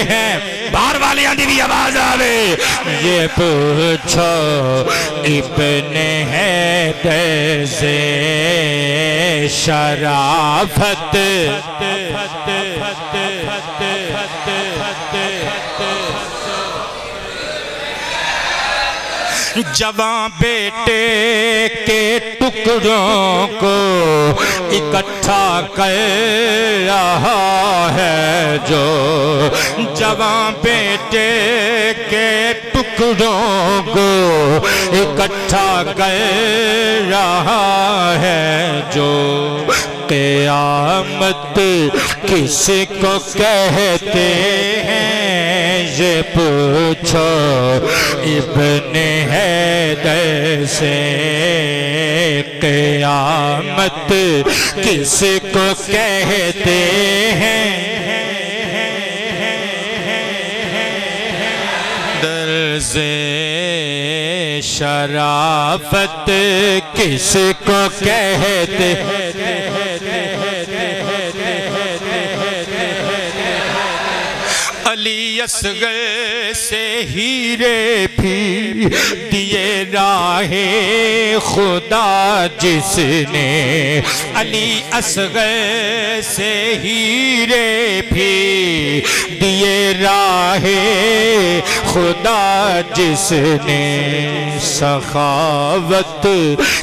ہیں باہر والے آندھی بھی آواز آوے یہ پوچھو ابن حیدر سے شرافت جوان بیٹے کے ٹکڑوں کو اکٹھا کر رہا ہے جو جوان بیٹے کے ٹکڑوں ٹکڑوں کو اکٹھا کر رہا ہے جو قیامت کس کو کہتے ہیں یہ پوچھو ابن حیدر سے قیامت کس کو کہتے ہیں درز شرافت کس کو کہتے علی اصغر سے ہیرے بھی دیے راہ خدا جس نے علی اصغر سے ہیرے بھی دیے راہ خدا جس نے سخاوت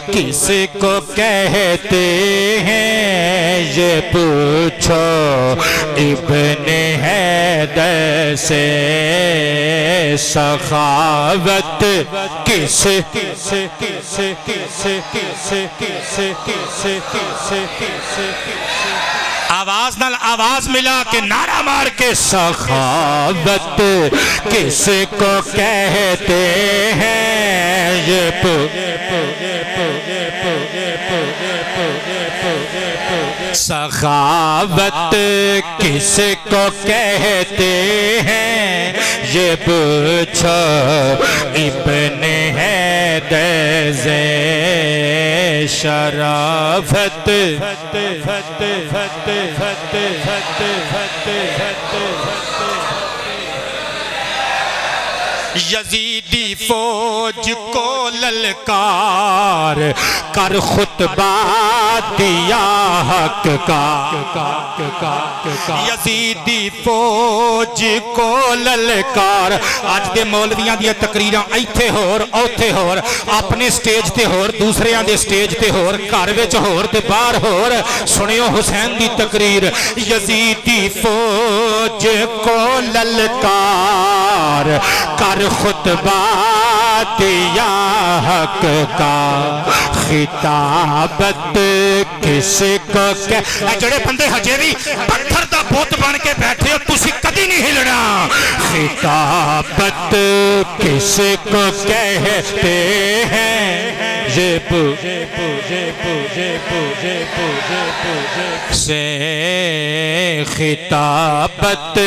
کس کو کہتے ہیں یہ پوچھو ابن حیدر سے سخاوت کس آواز ملا کے نعرہ مار کے سخاوت کس کو کہتے ہیں یہ سخاوت کس کو کہتے ہیں یہ پوچھو ابن حیدر سے شرافت یزیدی فوج کو للکار کر خطبہ دیا حق کا یزیدی فوج کو للکار آج دے مولویاں دیا تقریراں ایتھے ہور اوتھے ہور اپنے سٹیج تے ہور دوسریاں دے سٹیج تے ہور گھر وچ ہور تے باہر ہور سنیو حسین دی تقریر یزیدی فوج کو للکار کر خطبہ دیا حق کا خطابت کس کو جڑے بندے ہجے بھی پتھر دا بوت بن کے بیٹھے ہو تسی کدی نہیں ہلنا خطابت کس کو کہتے ہیں سے خطابت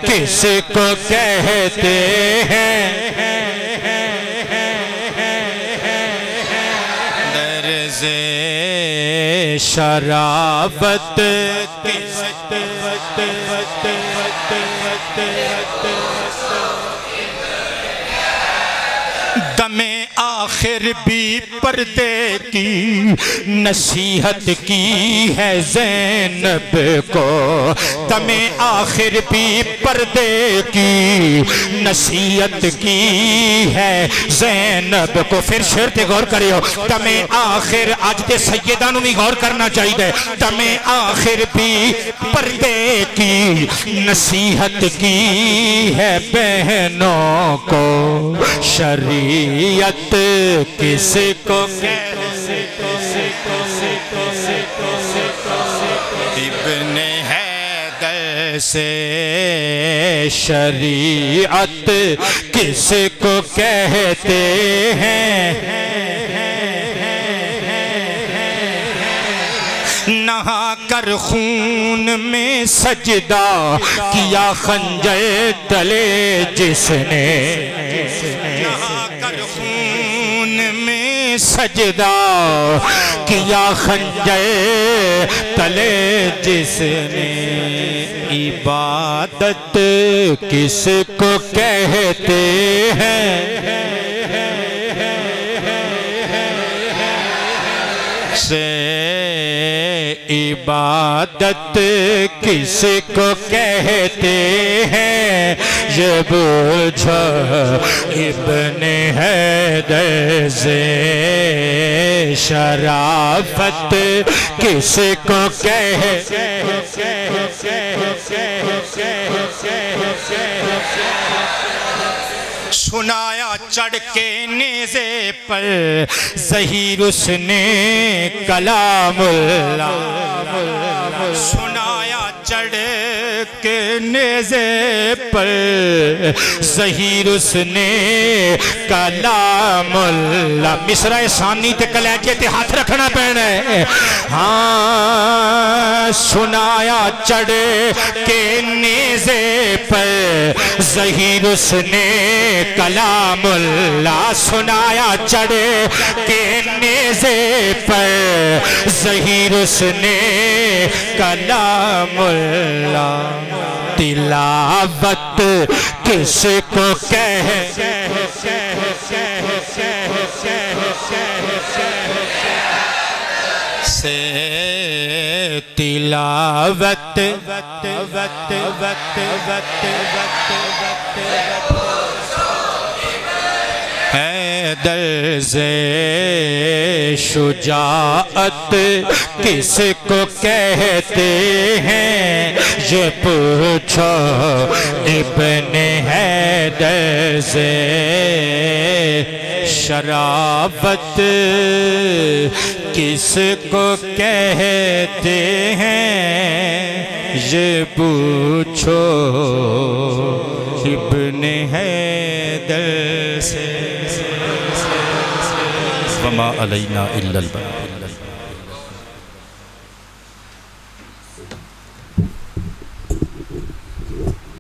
کس کو کہتے ہیں درز شرافت کس دم آخر بھی پردے کی نصیحت کی ہے زینب کو دم آخر بھی پردے کی نصیحت کی ہے زینب کو پھر شعر تے غور کریو دم آخر آج دے سیدانوں بھی غور کرنا چاہیے دم آخر بھی پردے کی نصیحت کی ہے بہنوں کو شریعت کس کو ابن حیدر سے شریعت کس کو کہتے ہیں نہا کر خون میں سجدہ کیا خنجر تلے جس نے نہا کر خون میں سجدہ کیا خنجر تلے جس نے عبادت کس کو کہتے ہیں سے عبادت کس کو کہتے ہیں یہ بوجھو ابن حیدر سے شرافت کس کو کہتے سنایا چڑھ کے نیزے پر ظہیر اس نے کلام اللہ سنایا چڑھ کے نیزے پر ظہیر اس نے کلام اللہ مصرع ثانی تے کلیجے تے ہاتھ رکھنا پہنا ہے ہاں سنایا چڑھ کے نیزے پر ظہیر اس نے کلام اللہ سنایا چڑھ کے نیزے پر ظہیر اس نے کلام اللہ تلاوت کس کو سے تلاوت درز شجاعت کس کو کہتے ہیں یہ پوچھو ابن حیدر سے شرافت کس کو کہتے ہیں یہ پوچھو ابن حیدر سے وما علینا الا البلاغ